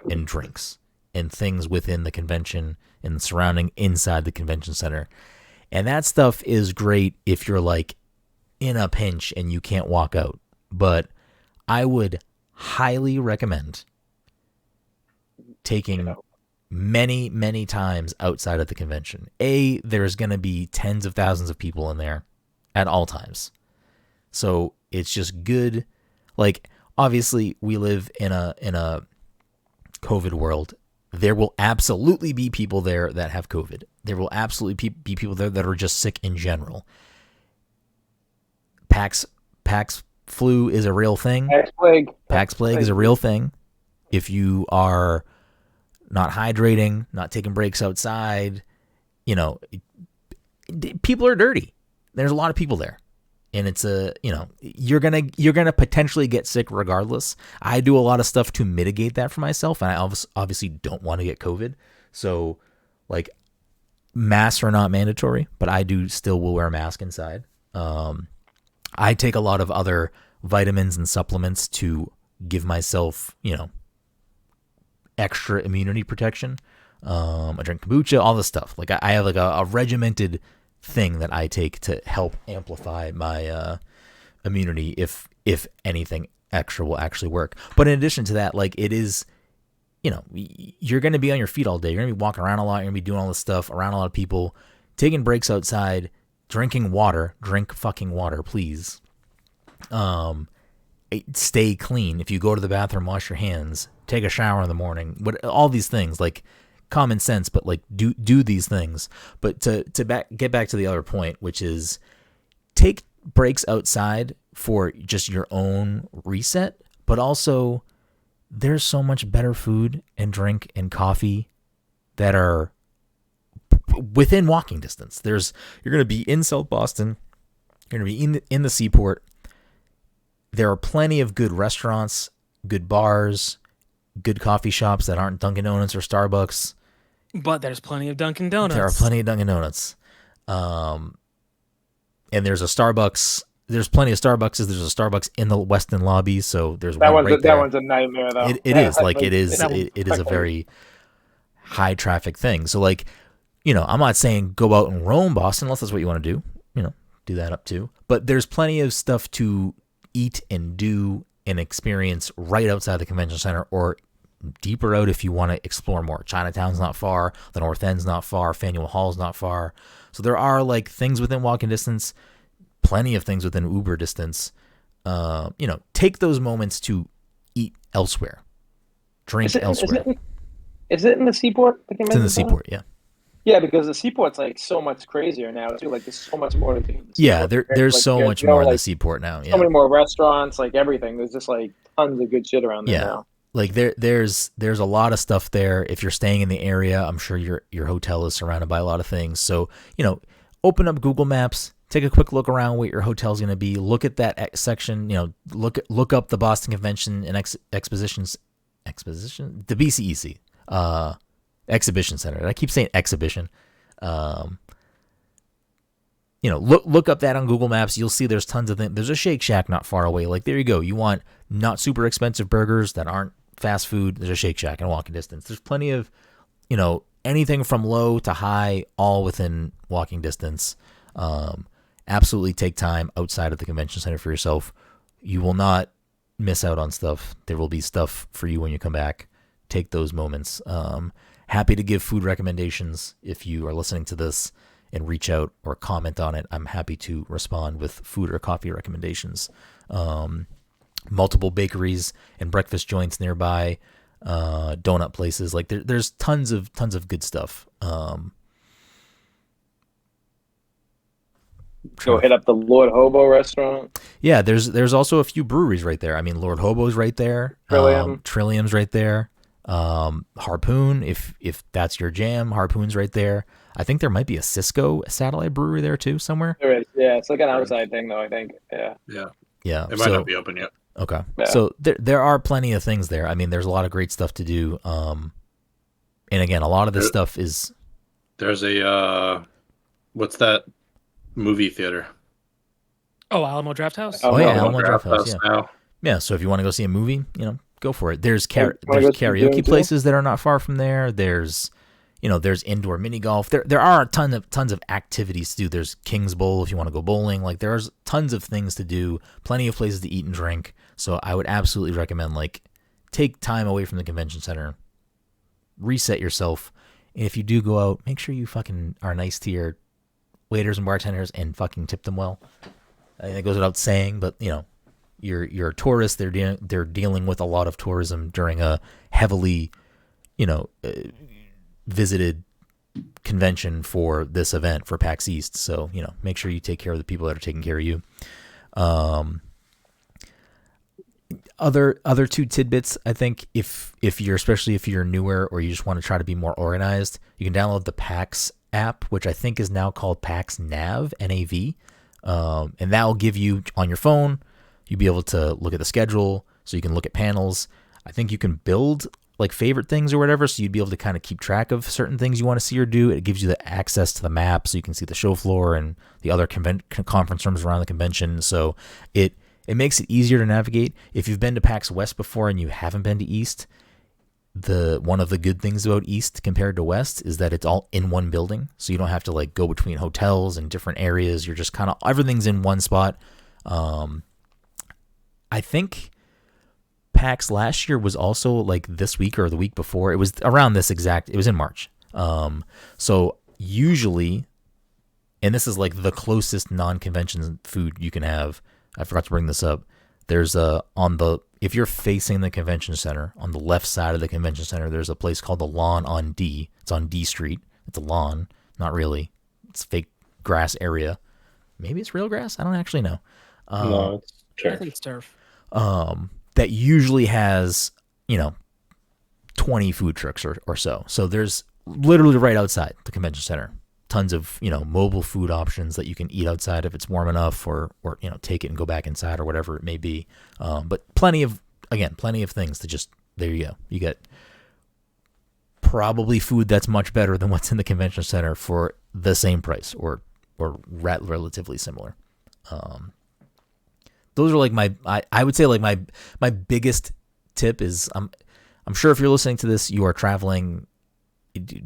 and drinks and things within the convention and surrounding inside the convention center, and that stuff is great if you're like in a pinch and you can't walk out. But I would highly recommend taking many times outside of the convention. There's going to be tens of thousands of people in there at all times. So it's just good. Like, obviously we live in a COVID world. There will absolutely be people there that have COVID. There will absolutely be people there that are just sick in general. PAX flu is a real thing. PAX plague is a real thing. If you are not hydrating, not taking breaks outside, you know, people are dirty. There's a lot of people there. And it's you're gonna potentially get sick regardless. I do a lot of stuff to mitigate that for myself, and I obviously don't want to get COVID. So, like, masks are not mandatory, but I still will wear a mask inside. I take a lot of other vitamins and supplements to give myself, extra immunity protection. I drink kombucha, all this stuff. Like I have like a regimented thing that I take to help amplify my immunity if anything extra will actually work. But in addition to that, like it is, you're going to be on your feet all day. You're going to be walking around a lot. You're going to be doing all this stuff around a lot of people, taking breaks outside, drinking water. Drink fucking water, please. Stay clean. If you go to the bathroom, wash your hands, take a shower in the morning. All these things, like common sense, but like do these things. But to get back to the other point, which is take breaks outside for just your own reset, but also there's so much better food and drink and coffee that are within walking distance. You're going to be in South Boston. You're going to be in the Seaport. There are plenty of good restaurants, good bars, good coffee shops that aren't Dunkin' Donuts or Starbucks. But there's plenty of Dunkin' Donuts. There are plenty of Dunkin' Donuts. And there's a Starbucks. There's plenty of Starbucks. There's a Starbucks in the Westin lobby, so there's one right there. That one's a nightmare, though. It is a very high traffic thing. So like, I'm not saying go out and roam Boston unless that's what you want to do. Do that up too. But there's plenty of stuff to eat and do and experience right outside the convention center, or deeper out if you want to explore more. Chinatown's not far. The North End's not far. Faneuil Hall's not far. So there are like things within walking distance. Plenty of things within Uber distance. Take those moments to eat elsewhere. Drink elsewhere. Is it in the Seaport? It's in the Seaport, yeah. Yeah, because the Seaport's like so much crazier now too. Like there's so much more to do. Yeah, there's so much more in the Seaport now. Yeah. So many more restaurants, like everything. There's just like tons of good shit around there now. Like there's a lot of stuff there. If you're staying in the area, I'm sure your hotel is surrounded by a lot of things. So, open up Google Maps, take a quick look around what your hotel's going to be. Look at that section, look up the Boston Convention and Exposition, the BCEC, Exhibition Center. I keep saying exhibition. Look up that on Google Maps. You'll see there's tons of things. There's a Shake Shack not far away. Like, there you go. You want not super expensive burgers that aren't fast food. There's a Shake Shack in walking distance. There's plenty of, anything from low to high, all within walking distance. Absolutely take time outside of the convention center for yourself. You will not miss out on stuff. There will be stuff for you when you come back. Take those moments. Happy to give food recommendations if you are listening to this and reach out or comment on it. I'm happy to respond with food or coffee recommendations. Multiple bakeries and breakfast joints nearby, donut places. Like there's tons of good stuff. Go hit up the Lord Hobo restaurant. Yeah, there's also a few breweries right there. I mean, Lord Hobo's right there. Trillium's right there. Harpoon, if that's your jam, Harpoon's right there. I think there might be a Cisco satellite brewery there too somewhere. There is, yeah. It's like an outside thing though, I think. Yeah. It might not be open yet. Okay. Yeah. So there are plenty of things there. I mean, there's a lot of great stuff to do. And again, a lot of this stuff is. There's a what's that movie theater? Oh, Alamo Drafthouse. Oh yeah, Alamo Drafthouse. Yeah. Now. Yeah. So if you want to go see a movie, go for it. There's karaoke places that are not far from there. There's indoor mini golf. There are tons of activities to do. There's King's Bowl if you want to go bowling. Like there's tons of things to do. Plenty of places to eat and drink. So I would absolutely recommend take time away from the convention center, reset yourself, and if you do go out, make sure you fucking are nice to your waiters and bartenders and fucking tip them well. I think that goes without saying, but you're a tourist. They're dealing with a lot of tourism during a heavily, visited convention for this event for PAX East. So, make sure you take care of the people that are taking care of you. Other two tidbits, I think, especially if you're newer or you just want to try to be more organized, you can download the PAX app, which I think is now called PAX Nav, N-A-V. And that will give you on your phone, you'll be able to look at the schedule, so you can look at panels. I think you can build favorite things or whatever, so you'd be able to kind of keep track of certain things you want to see or do. It gives you the access to the map, so you can see the show floor and the other conference rooms around the convention. So it makes it easier to navigate. If you've been to PAX West before and you haven't been to East, one of the good things about East compared to West is that it's all in one building, so you don't have to like go between hotels and different areas. You're just kind of everything's in one spot. I think PAX last year was also like this week or the week before. It was around this exact. It was in March. So usually, and this is like the closest non-convention food you can have. I forgot to bring this up. There's if you're facing the convention center, on the left side of the convention center, there's a place called the Lawn on D. It's on D Street. It's a lawn. Not really. It's fake grass area. Maybe it's real grass. I don't actually know. No, it's turf. I think it's turf. That usually has, 20 food trucks or so. So there's literally right outside the convention center, tons of, mobile food options that you can eat outside if it's warm enough or take it and go back inside or whatever it may be. But plenty of things to just, there you go. You get probably food that's much better than what's in the convention center for the same price or relatively similar. Those are like I would say like my biggest tip is I'm sure if you're listening to this, you are traveling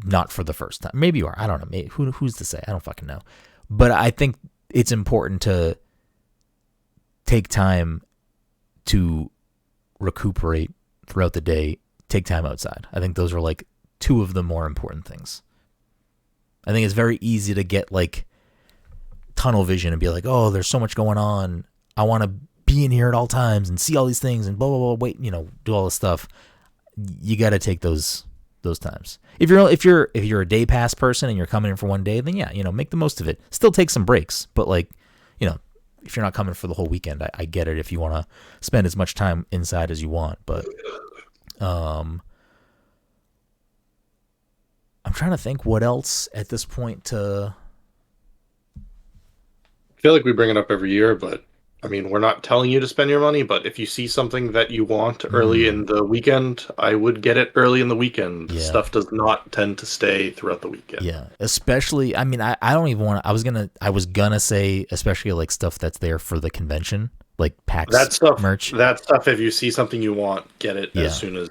not for the first time. Maybe you are. I don't know. Maybe, who's to say? I don't fucking know. But I think it's important to take time to recuperate throughout the day. Take time outside. I think those are like two of the more important things. I think it's very easy to get like tunnel vision and be like, oh, there's so much going on. I want to be in here at all times and see all these things and blah, blah, blah, wait, do all this stuff. You got to take those times. If you're a day pass person and you're coming in for one day, then yeah, make the most of it. Still take some breaks, but like, if you're not coming for the whole weekend, I get it if you want to spend as much time inside as you want, but I'm trying to think what else at this point to. I feel like we bring it up every year, but I mean, we're not telling you to spend your money, but if you see something that you want early in the weekend, I would get it early in the weekend. Yeah. Stuff does not tend to stay throughout the weekend. Yeah, especially, I mean, I don't even want to, I was gonna say, especially like stuff that's there for the convention, like PAX merch. That stuff, if you see something you want, get it as soon as,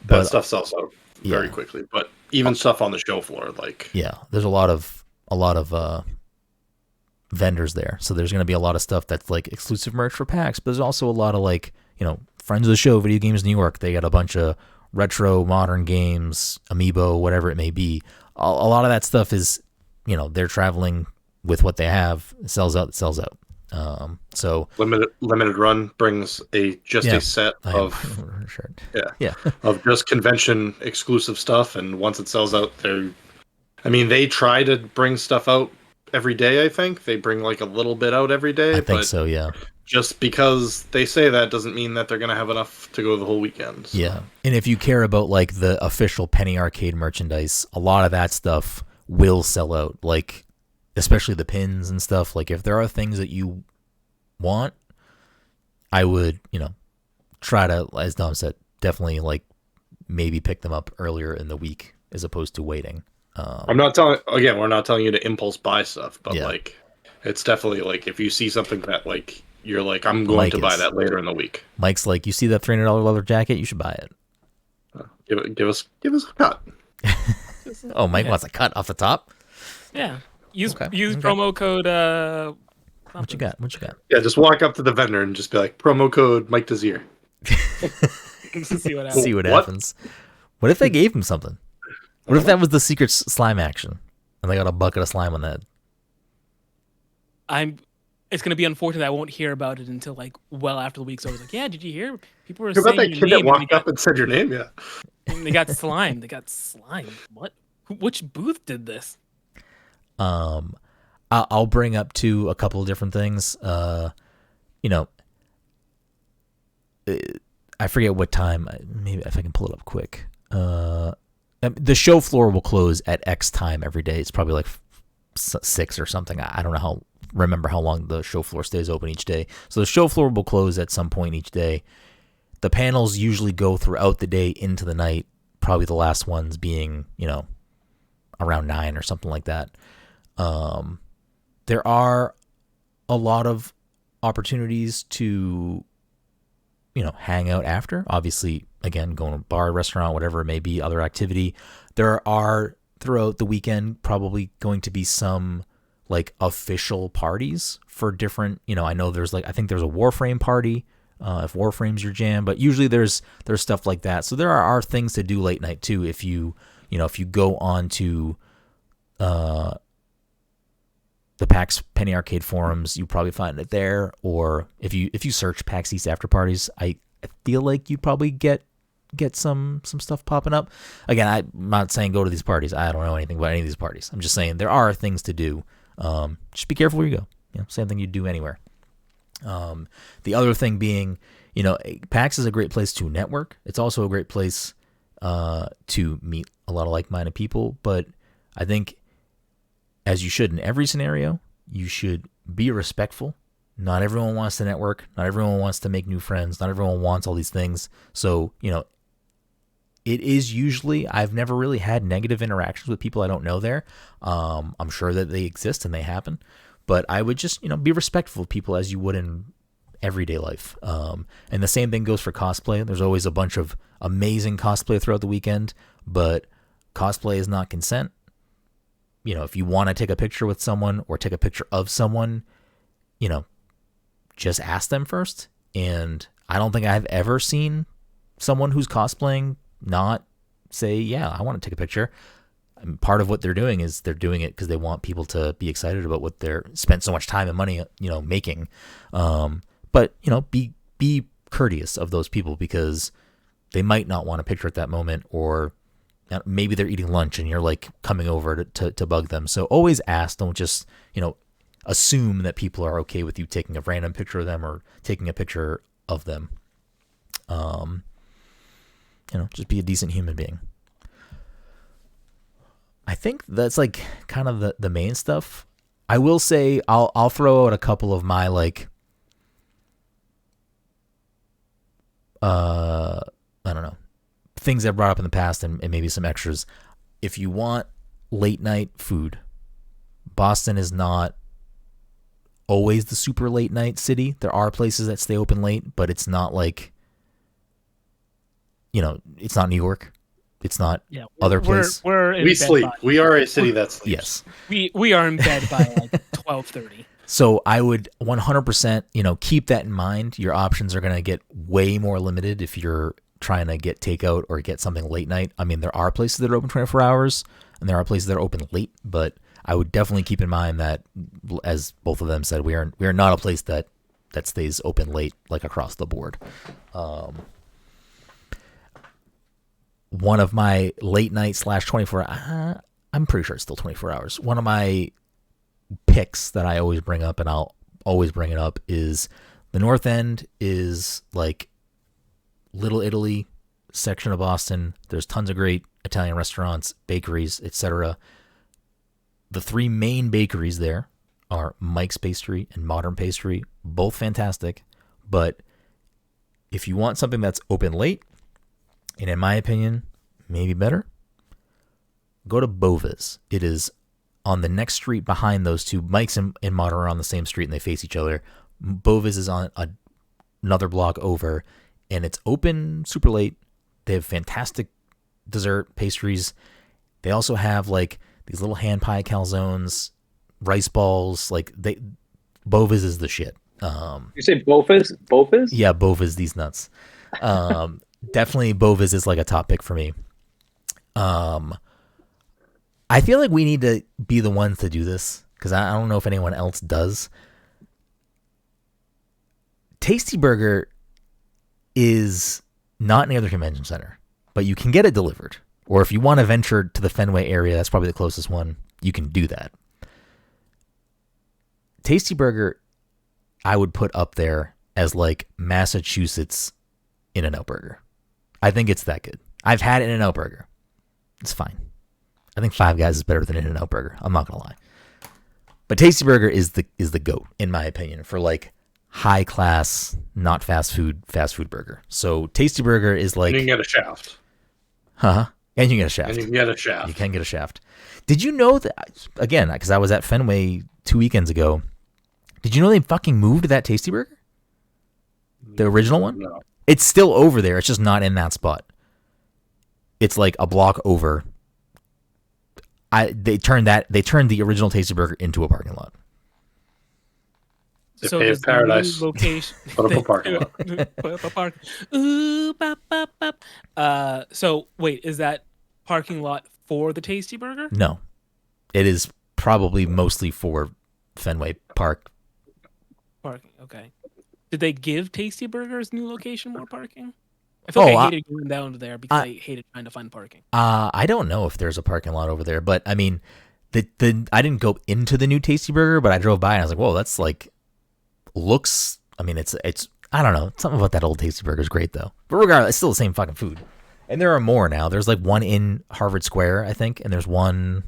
that stuff sells out very quickly. But even stuff on the show floor, like. Yeah, there's a lot of vendors there, so there's going to be a lot of stuff that's like exclusive merch for PAX, but there's also a lot of like friends of the show, Video Games New York. They got a bunch of retro modern games, amiibo, whatever it may be. A lot of that stuff is they're traveling with what they have. It sells out. So limited run brings a set of of just convention exclusive stuff, and once it sells out, they try to bring stuff out every day. I think they bring like a little bit out every day. I think so, yeah. Just because they say that doesn't mean that they're going to have enough to go the whole weekend. So. Yeah, and if you care about like the official Penny Arcade merchandise, a lot of that stuff will sell out. Like, especially the pins and stuff. Like, if there are things that you want, I would, try to, as Dom said, definitely like maybe pick them up earlier in the week as opposed to waiting. we're not telling you to impulse buy stuff, but like, it's definitely like if you see something that like you're like, I'm going to buy that later in the week. Mike's like, you see that $300 leather jacket, you should buy it. Give us a cut. Oh, Mike wants a cut off the top. Yeah, use promo code. What you got? Yeah, just walk up to the vendor and just be like, promo code Mike Desir. See what happens. What if they gave him something? What if that was the secret slime action, and they got a bucket of slime on that? It's gonna be unfortunate. I won't hear about it until like well after the week's over. Like, yeah, did you hear? People were saying about that kid that walked up and said your name. Yeah, and they got slime. What? Which booth did this? I'll bring up to a couple of different things. I forget what time. Maybe if I can pull it up quick. The show floor will close at X time every day. It's probably like 6 or something. I don't remember how long the show floor stays open each day. So the show floor will close at some point each day. The panels usually go throughout the day into the night. Probably the last ones being, around 9 or something like that. There are a lot of opportunities to hang out after. Obviously, again, going to a bar, restaurant, whatever it may be, other activity. There are throughout the weekend probably going to be some like official parties for different, I know there's I think there's a Warframe party, if Warframe's your jam, but usually there's stuff like that. So there are things to do late night too. If you go on to the PAX Penny Arcade forums, you probably find it there. Or if you search PAX East after parties, I feel like you'd probably get some stuff popping up. Again, I'm not saying go to these parties. I don't know anything about any of these parties. I'm just saying there are things to do. Just be careful where you go. Same thing you'd do anywhere. The other thing being, PAX is a great place to network. It's also a great place to meet a lot of like-minded people. But I think, as you should in every scenario, you should be respectful. Not everyone wants to network. Not everyone wants to make new friends. Not everyone wants all these things. So, it is usually, I've never really had negative interactions with people I don't know there. I'm sure that they exist and they happen. But I would just, be respectful of people as you would in everyday life. And the same thing goes for cosplay. There's always a bunch of amazing cosplay throughout the weekend, but cosplay is not consent. If you want to take a picture with someone or take a picture of someone, just ask them first. And I don't think I've ever seen someone who's cosplaying not say, yeah, I want to take a picture. And part of what they're doing is they're doing it because they want people to be excited about what they're spent so much time and money, making. But be courteous of those people because they might not want a picture at that moment, or maybe they're eating lunch and you're like coming over to bug them. So always ask. Don't just, assume that people are okay with you taking a random picture of them or taking a picture of them. Just be a decent human being. I think that's like kind of the main stuff. I will say I'll throw out a couple of my I don't know, things I've brought up in the past and maybe some extras. If you want late night food, Boston is not always the super late night city. There are places that stay open late, but it's not like, it's not New York. It's not other place. We sleep. We are a city that sleeps. Yes. We are in bed by 12:30. So I would 100%, keep that in mind. Your options are going to get way more limited if you're trying to get takeout or get something late night. I mean, there are places that are open 24 hours and there are places that are open late, but I would definitely keep in mind that, as both of them said, we are not a place that stays open late, like across the board. One of my late night / 24, I'm pretty sure it's still 24 hours. One of my picks that I always bring up, and I'll always bring it up, is the North End is like Little Italy section of Boston. There's tons of great Italian restaurants, bakeries, etc. The three main bakeries there are Mike's Pastry and Modern Pastry, both fantastic. But if you want something that's open late, and in my opinion, maybe better, go to Bova's. It is on the next street behind those two. Mike's and Modern are on the same street and they face each other. Bova's is on another block over, and it's open super late. They have fantastic dessert pastries. They also have like these little hand pie calzones, rice balls. Bova's is the shit. You say Bova's? Bova's? Yeah, Bova's, these nuts. Definitely Bova's is like a top pick for me. I feel like we need to be the ones to do this because I don't know if anyone else does. Tasty Burger is not near the convention center, but you can get it delivered. Or if you want to venture to the Fenway area, that's probably the closest one. You can do that. Tasty Burger, I would put up there as like Massachusetts In-N-Out Burger. I think it's that good. I've had In-N-Out Burger. It's fine. I think Five Guys is better than In-N-Out Burger. I'm not gonna lie. But Tasty Burger is the GOAT, in my opinion, for like high class, not fast food burger. So Tasty Burger is like, and you can get a shaft. And you can get a shaft. And you can get a shaft. You can get a shaft. Did you know that, again, because I was at Fenway 2 weekends ago, did you know they fucking moved that Tasty Burger? The original one? No. It's still over there. It's just not in that spot. It's like a block over. They turned the original Tasty Burger into a parking lot. They So paved there's no paradise. location. Put up a parking lot. Put up a park. Ooh, bop, bop, bop. So wait, is that parking lot for the Tasty Burger? No, it is probably mostly for Fenway Park. Parking. Okay. Did they give Tasty Burger's new location more parking? I feel like I hated going down there because I hated trying to find parking. I don't know if there's a parking lot over there, but I mean, I didn't go into the new Tasty Burger, but I drove by and I was like, whoa, that's like looks. I mean, it's I don't know, something about that old Tasty Burger is great though. But regardless, it's still the same fucking food. And there are more now. There's like one in Harvard Square, I think, and there's one.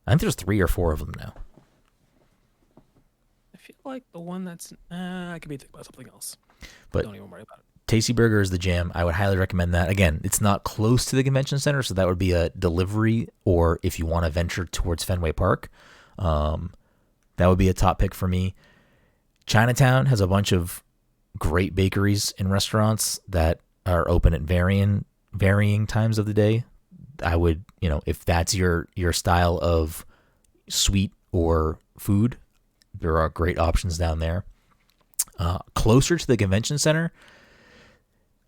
I think there's 3 or 4 of them now. I feel like the one that's I could be thinking about something else. But don't even worry about it. Tasty Burger is the jam. I would highly recommend that. Again, it's not close to the convention center, so that would be a delivery, or if you want to venture towards Fenway Park, that would be a top pick for me. Chinatown has a bunch of great bakeries and restaurants that are open at varying times of the day. I would, if that's your style of sweet or food, there are great options down there. Closer to the convention center,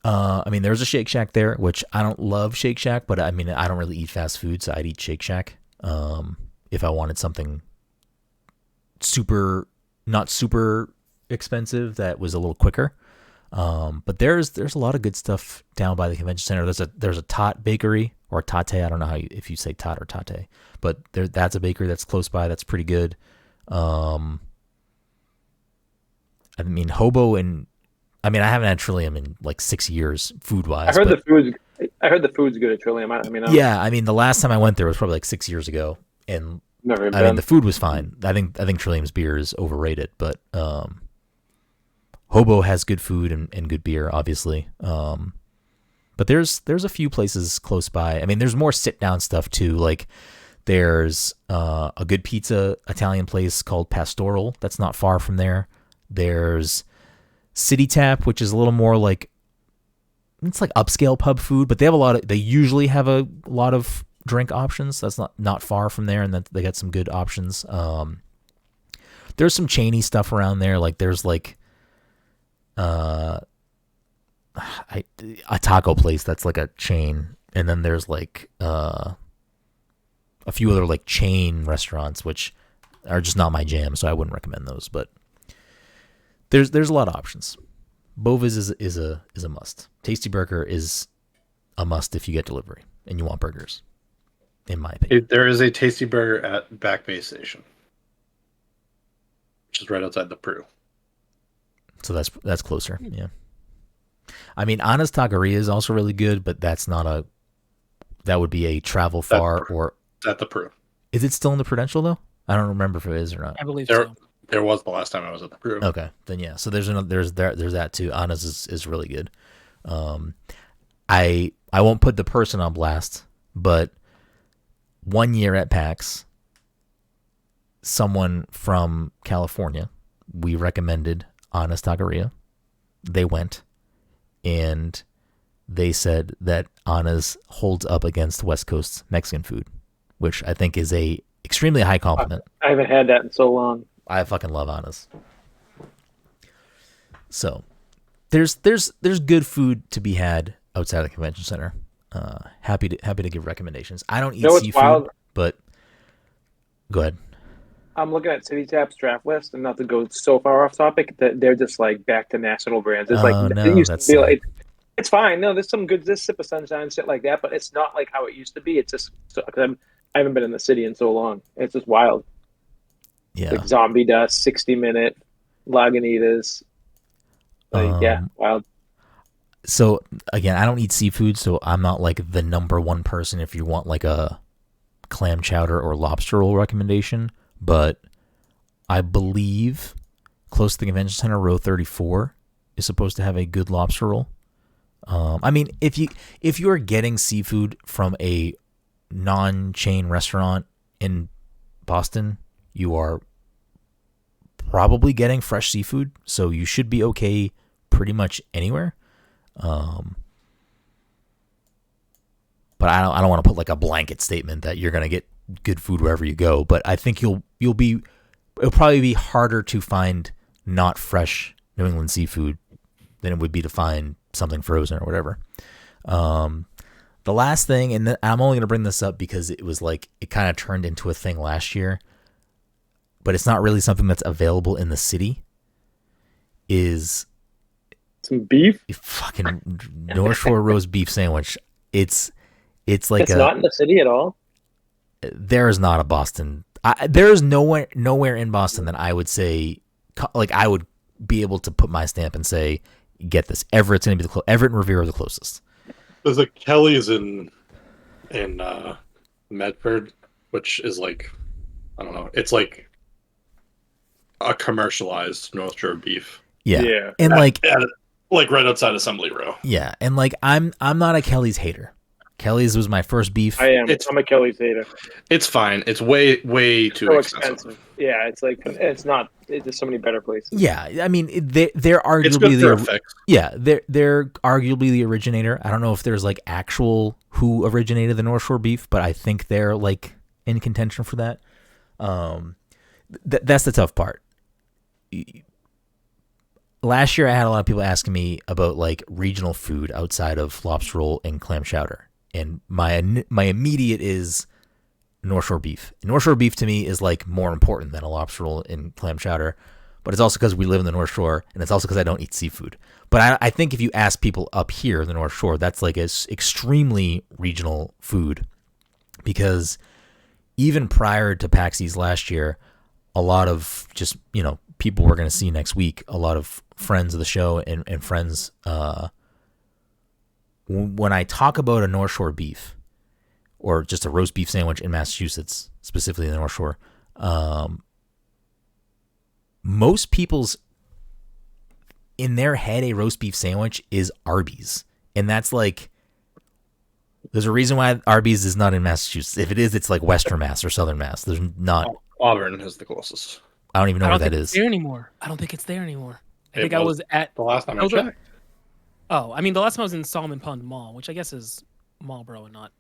I mean, there's a Shake Shack there, which I don't love Shake Shack, but I mean, I don't really eat fast food, so I'd eat Shake Shack. If I wanted something not super expensive that was a little quicker. But there's a lot of good stuff down by the convention center. There's a Tot bakery or Tate. I don't know if you say Tot or Tate, but that's a bakery that's close by. That's pretty good. I mean, I haven't had Trillium in like 6 years, food wise. I heard the food's good at Trillium. Yeah, I mean, the last time I went there was probably like 6 years ago, and never been. I mean, the food was fine. I think Trillium's beer is overrated, but Hobo has good food and good beer, obviously. But there's a few places close by. I mean, there's more sit down stuff too. Like there's a good pizza Italian place called Pastoral that's not far from there. There's City Tap, which is a little more like, it's like upscale pub food, but they usually have a lot of drink options. That's not far from there, and then they got some good options. There's some chainy stuff around there. Like there's like a taco place that's like a chain, and then there's like a few other like chain restaurants which are just not my jam, so I wouldn't recommend those. But there's a lot of options. Bova's is a must. Tasty Burger is a must if you get delivery and you want burgers, in my opinion. There is a Tasty Burger at Back Bay Station, which is right outside the Peru. So that's closer. Yeah. I mean, Anna's Taqueria is also really good, but that would be a travel far or at the Peru. Is it still in the Prudential though? I don't remember if it is or not. I believe so. There was the last time I was at the Peru. Okay, then yeah. So there's that too. Anna's is really good. I won't put the person on blast, but one year at PAX, someone from California, we recommended Anna's Taqueria. They went, and they said that Anna's holds up against West Coast Mexican food, which I think is a extremely high compliment. I haven't had that in so long. I fucking love Anna's. So there's good food to be had outside the convention center. Happy to give recommendations. I don't eat seafood, wild? But go ahead. I'm looking at City Tap's draft list, and not to go so far off topic, that they're just like back to national brands. It's it's fine. No, there's some good, this Sip of Sunshine, shit like that, but it's not like how it used to be. It's just, I haven't been in the city in so long. It's just wild. Yeah. Like Zombie Dust, 60-minute, Lagunitas. Wild. So again, I don't eat seafood, so I'm not like the number one person if you want like a clam chowder or lobster roll recommendation, but I believe close to the convention center, row 34 is supposed to have a good lobster roll. I mean, if you are getting seafood from a non-chain restaurant in Boston, you are probably getting fresh seafood, so you should be okay pretty much anywhere. But I don't want to put like a blanket statement that you're gonna get good food wherever you go. But I think it'll probably be harder to find not fresh New England seafood than it would be to find something frozen or whatever. The last thing, and I'm only gonna bring this up because it was like it kind of turned into a thing last year, but it's not really something that's available in the city. Is Some beef? fucking North Shore roast beef sandwich. It's like It's not in the city at all. there is not a Boston. There is nowhere in Boston that I would say like I would be able to put my stamp and say get this. Everett's going to be Everett and Revere are the closest. There's like Kelly's in Medford, which is like, I don't know. It's like a commercialized North Shore beef. Yeah. And like right outside Assembly Row. Yeah, and like I'm not a Kelly's hater. Kelly's was my first beef. I am. I'm a Kelly's hater. It's fine. It's way too So expensive. Yeah, it's like it's not. There's so many better places. Yeah, I mean they're arguably It's good for effects. Yeah, they're arguably the originator. I don't know if there's like actual who originated the North Shore beef, but I think they're like in contention for that. That's the tough part. Last year I had a lot of people asking me about like regional food outside of lobster roll and clam chowder. And my immediate is North Shore beef. North Shore beef to me is like more important than a lobster roll and clam chowder, but it's also because we live in the North Shore, and it's also because I don't eat seafood. But I think if you ask people up here in the North Shore, that's like a extremely regional food, because even prior to PAX East last year, a lot of just people we're going to see next week, a lot of friends of the show and friends. When I talk about a North Shore beef or just a roast beef sandwich in Massachusetts, specifically in the North Shore, most people's in their head, a roast beef sandwich is Arby's. And that's like, there's a reason why Arby's is not in Massachusetts. If it is, it's like Western Mass or Southern Mass. There's not. Auburn is the closest. I don't even know where that is. There anymore. I don't think it's there anymore. I think was I was at the last time I checked. Oh, I mean, the last time I was in Solomon Pond Mall, which I guess is Marlboro and not.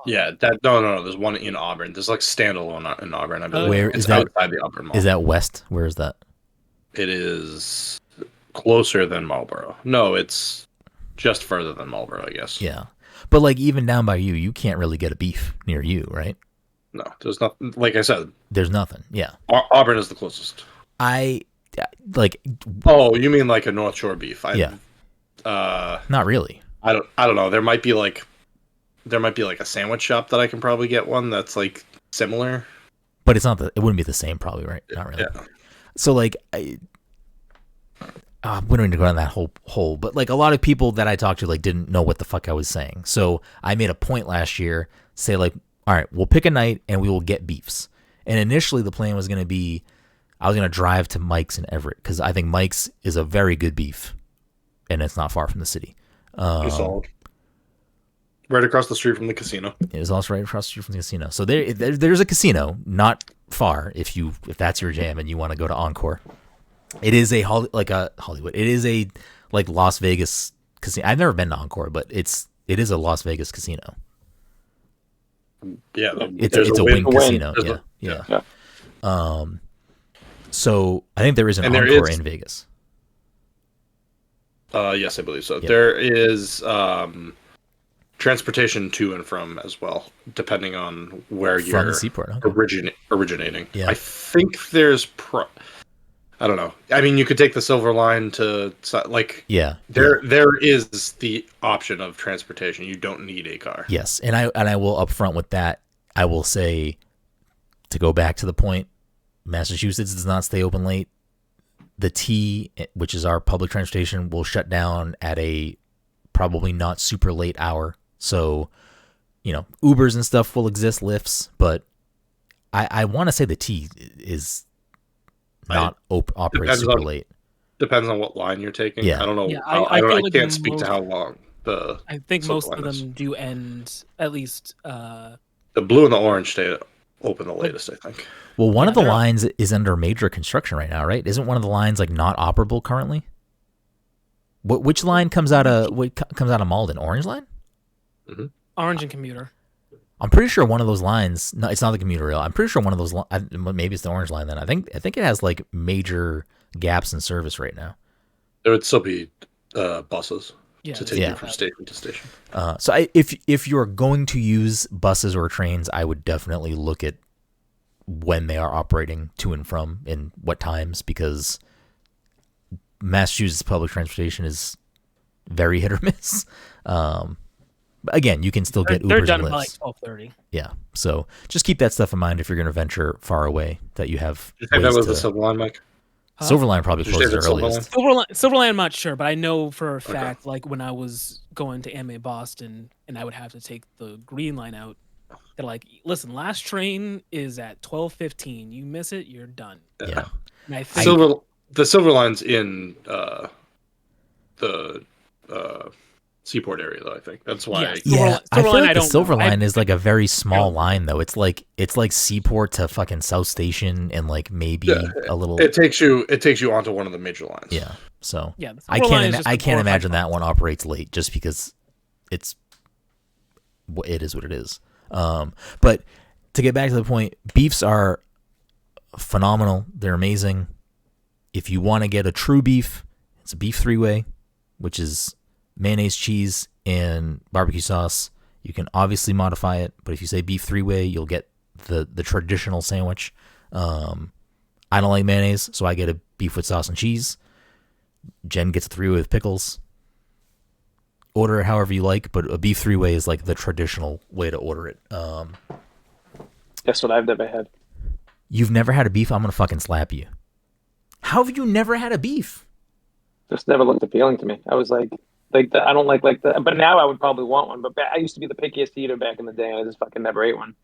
Yeah, no. There's one in Auburn. There's like standalone in Auburn. I believe. Where it's is that? Outside the Auburn Mall. Is that west? Where is that? It is closer than Marlboro. No, it's just further than Marlboro, I guess. Yeah, but like even down by you can't really get a beef near you, right? No, there's nothing. Like I said, there's nothing. Yeah, Auburn is the closest. I like. Oh, you mean like a North Shore beef? Yeah. Not really. I don't know. There might be like a sandwich shop that I can probably get one that's like similar. But it's not it wouldn't be the same probably, right? Not really. Yeah. So like we don't need to go down that whole hole, but like a lot of people that I talked to like didn't know what the fuck I was saying. So I made a point last year, say like, all right, we'll pick a night and we will get beefs. And initially the plan was going to be, I was going to drive to Mike's in Everett because I think Mike's is a very good beef. And it's not far from the city. Solid. Right across the street from the casino. It is also right across the street from the casino. So there's a casino not far if that's your jam and you want to go to Encore. It is a Hollywood. It is a like Las Vegas casino. I've never been to Encore, but it is a Las Vegas casino. Yeah, it's a Wynn casino. Yeah. So I think there is an Encore in Vegas. Yes, I believe so. Yep. There is transportation to and from as well, depending on where from you're the seaport, okay. originating. Yeah. I think there's I don't know. I mean, you could take the Silver Line to There is the option of transportation. You don't need a car. Yes, and I will upfront with that. I will say, to go back to the point, Massachusetts does not stay open late. The T, which is our public transportation, will shut down at a probably not super late hour. So, Ubers and stuff will exist, Lyfts, but I want to say the T is not operates super late. Depends on what line you're taking. Yeah. I don't know. Yeah, I can't speak to how long the. I think most of them is. do end at least. The blue and the orange stay open the latest, I think. Well, one of the lines is under major construction right now, right? Isn't one of the lines like not operable currently? Which line comes out of Malden? Orange line? Orange and commuter. I'm pretty sure one of those lines. No, it's not the commuter rail. I'm pretty sure one of those. Maybe it's the orange line. Then I think it has like major gaps in service right now. There would still be buses to take Yeah. you from station to station. So if you're going to use buses or trains, I would definitely look at when they are operating to and from and what times, because Massachusetts public transportation is very hit or miss. But again, you can still get Ubers They're done and by Lyfts. like 12:30. Yeah, so just keep that stuff in mind if you're going to venture far away. That you have. Did you think that ways was to- the Silver Line, Mike? Silverline probably Did you say closes that's earliest. Silverline, I'm not sure, but I know for a fact, like when I was going to MA Boston and I would have to take the green line out, they're like, listen, last train is at 12:15. You miss it, you're done. Yeah. And I think The Silver Line's in the Seaport area, though. I think that's why. Yes. Yeah, I feel Silverline, like I the don't Silver know. Line is like a very small line, though. It's like Seaport to fucking South Station, and like maybe a little. It takes you onto one of the major lines. Yeah, so Yeah, the I Silver Line is can't. just I the can't 4 or 5 imagine that bucks. one operates late, just because it is what it is. But to get back to the point, beefs are phenomenal. They're amazing. If you want to get a true beef, it's a beef 3-way, which is mayonnaise, cheese, and barbecue sauce. You can obviously modify it, but if you say beef 3-way, you'll get the traditional sandwich. I don't like mayonnaise, so I get a beef with sauce and cheese. Jen gets a 3-way with pickles. Order it however you like, but a beef 3-way is like the traditional way to order it. That's what I've never had. You've never had a beef? I'm gonna fucking slap you. How have you never had a beef? Just never looked appealing to me. I was like the, I don't like the, but now I would probably want one. But I used to be the pickiest eater back in the day, and I just fucking never ate one.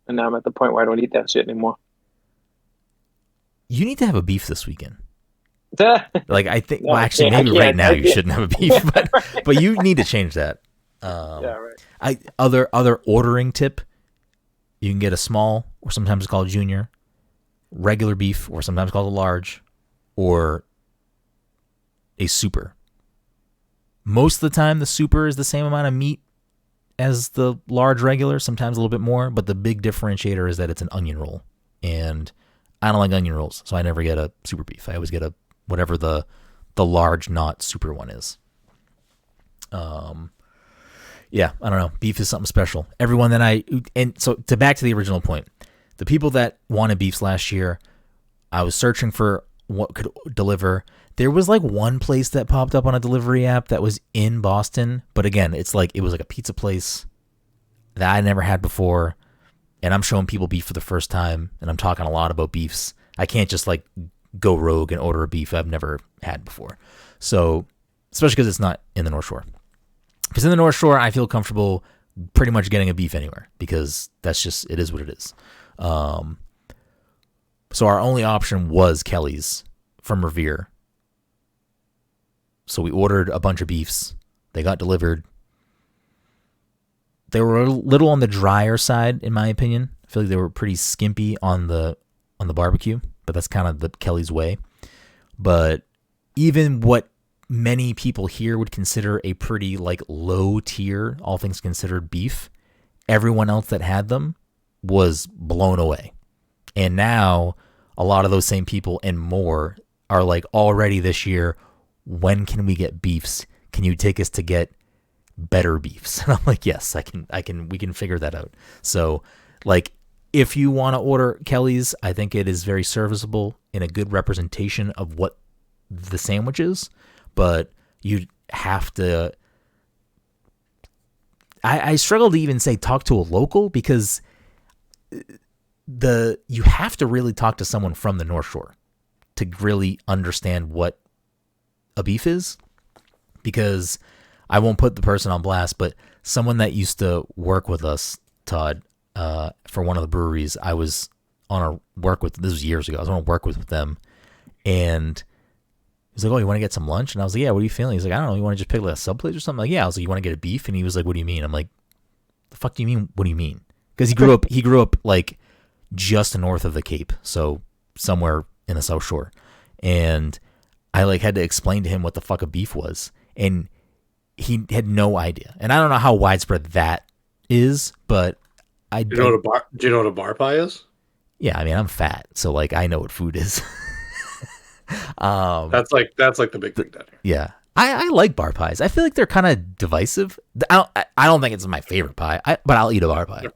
And now I'm at the point where I don't eat that shit anymore. You need to have a beef this weekend. Yeah, Like I think. No, Well, I actually, can't. maybe I right can't. now I you can't. shouldn't have a beef, but you need to change that. right. Other ordering tip. You can get a small, or sometimes it's called junior, regular beef, or sometimes called a large, or a super. Most of the time, the super is the same amount of meat as the large regular, sometimes a little bit more, but the big differentiator is that it's an onion roll. And I don't like onion rolls, so I never get a super beef. I always get a whatever the large, not super one is. Yeah, I don't know. Beef is something special. Everyone and so back to the original point, the people that wanted beefs last year, I was searching for what could deliver. There was like one place that popped up on a delivery app that was in Boston, but again, it was like a pizza place that I never had before, and I'm showing people beef for the first time, and I'm talking a lot about beefs. I can't just like go rogue and order a beef I've never had before. So, especially because it's not in the North Shore. If it's in the North Shore, I feel comfortable pretty much getting a beef anywhere, because it is what it is. So our only option was Kelly's from Revere. So we ordered a bunch of beefs. They got delivered. They were a little on the drier side, in my opinion. I feel like they were pretty skimpy on the barbecue, but that's kind of the Kelly's way. But even what many people here would consider a pretty like low tier, all things considered, beef, everyone else that had them was blown away. And now a lot of those same people and more are like, already this year, when can we get beefs? Can you take us to get better beefs? And I'm like, yes, we can figure that out. So like, if you want to order Kelly's, I think it is very serviceable and a good representation of what the sandwich is. But you have to, I struggle to even say talk to a local, because you have to really talk to someone from the North Shore to really understand what a beef is, because I won't put the person on blast, but someone that used to work with us, Todd, for one of the breweries, I was on a work with, this was years ago, I was on a work with them, and he's like, oh, you want to get some lunch? And I was like, yeah, what are you feeling? He's like, I don't know, you want to just pick like a sub plate or something? Like, yeah. I was like, you want to get a beef? And he was like, what do you mean? I'm like, the fuck do you mean? What do you mean? Because he grew up like just north of the Cape, so somewhere in the South Shore. And I like had to explain to him what the fuck a beef was, and he had no idea. And I don't know how widespread that is, but Do you know what a bar pie is? Yeah, I mean, I'm fat, so like I know what food is. That's like the big thing down here. Yeah, I like bar pies. I feel like they're kind of divisive. I don't think it's my favorite pie, but I'll eat a bar pie.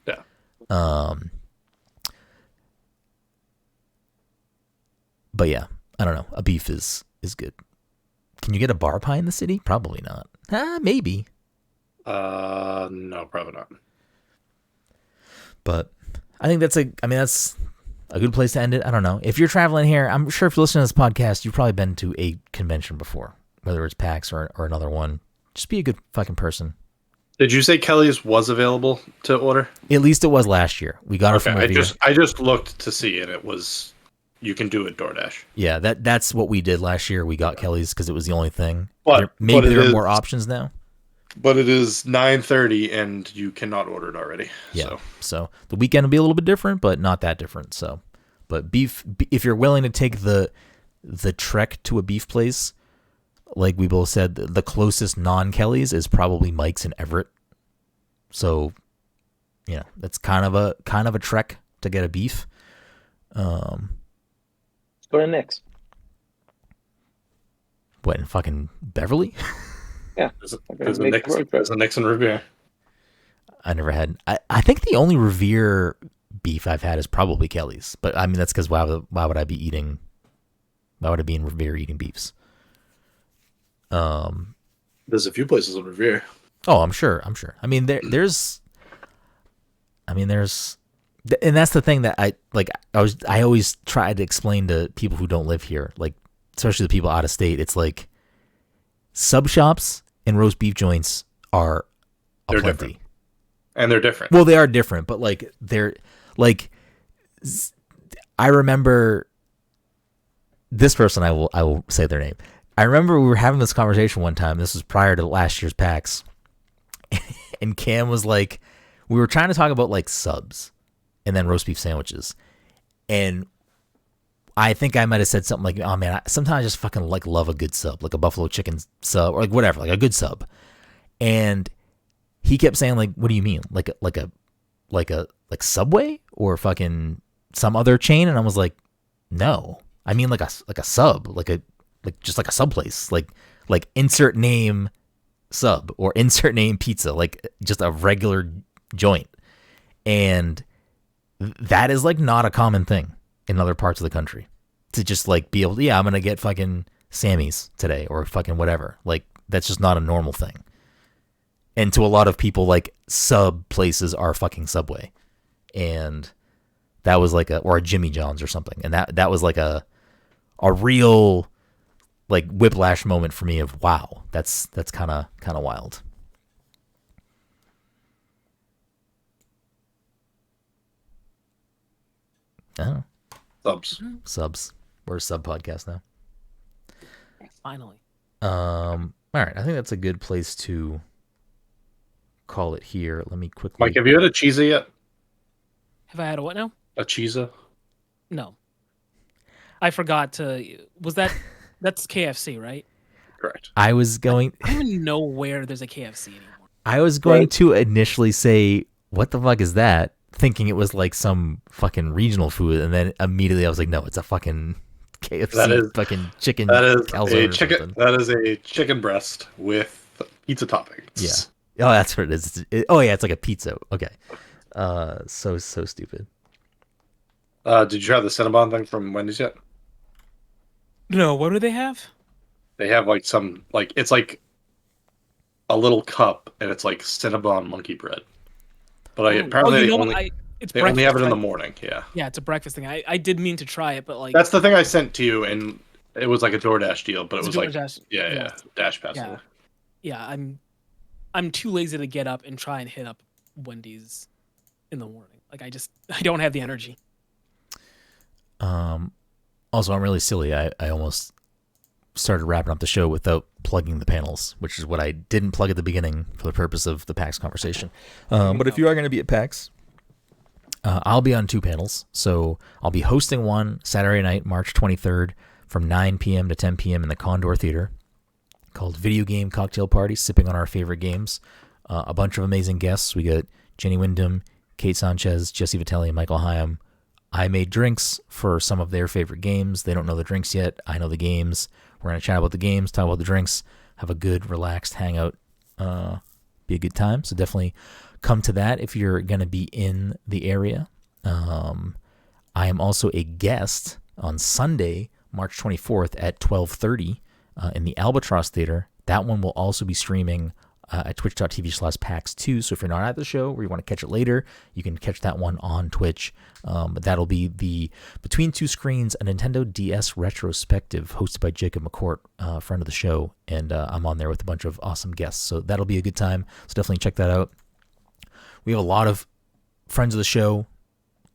Yeah. But yeah, I don't know. A beef is good. Can you get a bar pie in the city? Probably not. Maybe. No, probably not. But I think that's a good place to end it. I don't know. If you're traveling here, I'm sure if you're listening to this podcast, you've probably been to a convention before, whether it's PAX or another one. Just be a good fucking person. Did you say Kelly's was available to order? At least it was last year. We got it from Revere. I just looked to see, and it was you can do it DoorDash. Yeah, that's what we did last year. We got Kelly's because it was the only thing. But maybe there are more options now. But it is 9:30, and you cannot order it already. Yeah. So the weekend will be a little bit different, but not that different. So, but beef. If you're willing to take the trek to a beef place, like we both said, the closest non-Kelly's is probably Mike's in Everett. So, that's kind of a trek to get a beef. Go to Nick's. What, in fucking Beverly? Yeah. There's a Nick's in Revere. I never had. I think the only Revere beef I've had is probably Kelly's. But I mean, that's because why would I be in Revere eating beefs? There's a few places in Revere. Oh, I'm sure. I mean, there's, and that's the thing that I always try to explain to people who don't live here, like especially the people out of state. It's like sub shops and roast beef joints are They're plenty. different. And they're different. Well, they are different, but like they're like, I remember this person. I will say their name. I remember we were having this conversation one time. This was prior to last year's PAX, and Cam was like, we were trying to talk about like subs and then roast beef sandwiches, and I think I might have said something like, "Oh man, sometimes I just fucking like love a good sub, like a buffalo chicken sub, or like whatever, like a good sub." And he kept saying like, "What do you mean? Like Subway or fucking some other chain?" And I was like, "No, I mean like a sub, like just like a sub place, like insert name sub or insert name pizza, like just a regular joint." And that is like not a common thing in other parts of the country to just like be able to, I'm going to get fucking Sammy's today or fucking whatever. Like that's just not a normal thing. And to a lot of people, like sub places are fucking Subway. And that was like or a Jimmy John's or something. And that was like a real like whiplash moment for me of, wow, that's kind of wild. Oh. Subs. We're a sub podcast now. Finally. All right. I think that's a good place to call it here. Let me quickly. Mike, have you had a cheesa yet? Have I had a what now? A cheesa? No. I forgot to. That's KFC, right? Correct. I was going. I don't even know where there's a KFC anymore. I was going to initially say, "What the fuck is that?" Thinking it was like some fucking regional food, and then immediately I was like, "No, it's a fucking KFC fucking chicken." That is calzone a chicken. That is a chicken breast with pizza toppings. Yeah. Oh, that's what it is. It's like a pizza. Okay. So stupid. Did you try the Cinnabon thing from Wendy's yet? No. What do they have? They have like some it's like a little cup, and it's like Cinnabon monkey bread. But apparently they only have it in the morning. Yeah. Yeah, it's a breakfast thing. I did mean to try it, but like that's the thing I sent to you, and it was like a DoorDash deal, but it was like DoorDash. Dash Pass. Yeah, I'm too lazy to get up and try and hit up Wendy's in the morning. Like I don't have the energy. Also, I'm really silly. I almost started wrapping up the show without plugging the panels, which is what I didn't plug at the beginning for the purpose of the PAX conversation. But if you are going to be at PAX, I'll be on 2 panels. So I'll be hosting one Saturday night, March 23rd, from 9 p.m. to 10 p.m. in the Condor Theater, called Video Game Cocktail Party, sipping on our favorite games. A bunch of amazing guests. We got Jenny Wyndham, Kate Sanchez, Jesse Vitelli, and Michael Hyam. I made drinks for some of their favorite games. They don't know the drinks yet. I know the games. We're going to chat about the games, talk about the drinks, have a good, relaxed hangout. Be a good time. So definitely come to that if you're going to be in the area. I am also a guest on Sunday, March 24th at 12:30 in the Albatross Theater. That one will also be streaming at twitch.tv/PAX2. So if you're not at the show or you want to catch it later, you can catch that one on Twitch. But that'll be the Between Two Screens, a Nintendo DS retrospective hosted by Jacob McCourt, friend of the show. And I'm on there with a bunch of awesome guests. So that'll be a good time. So definitely check that out. We have a lot of friends of the show.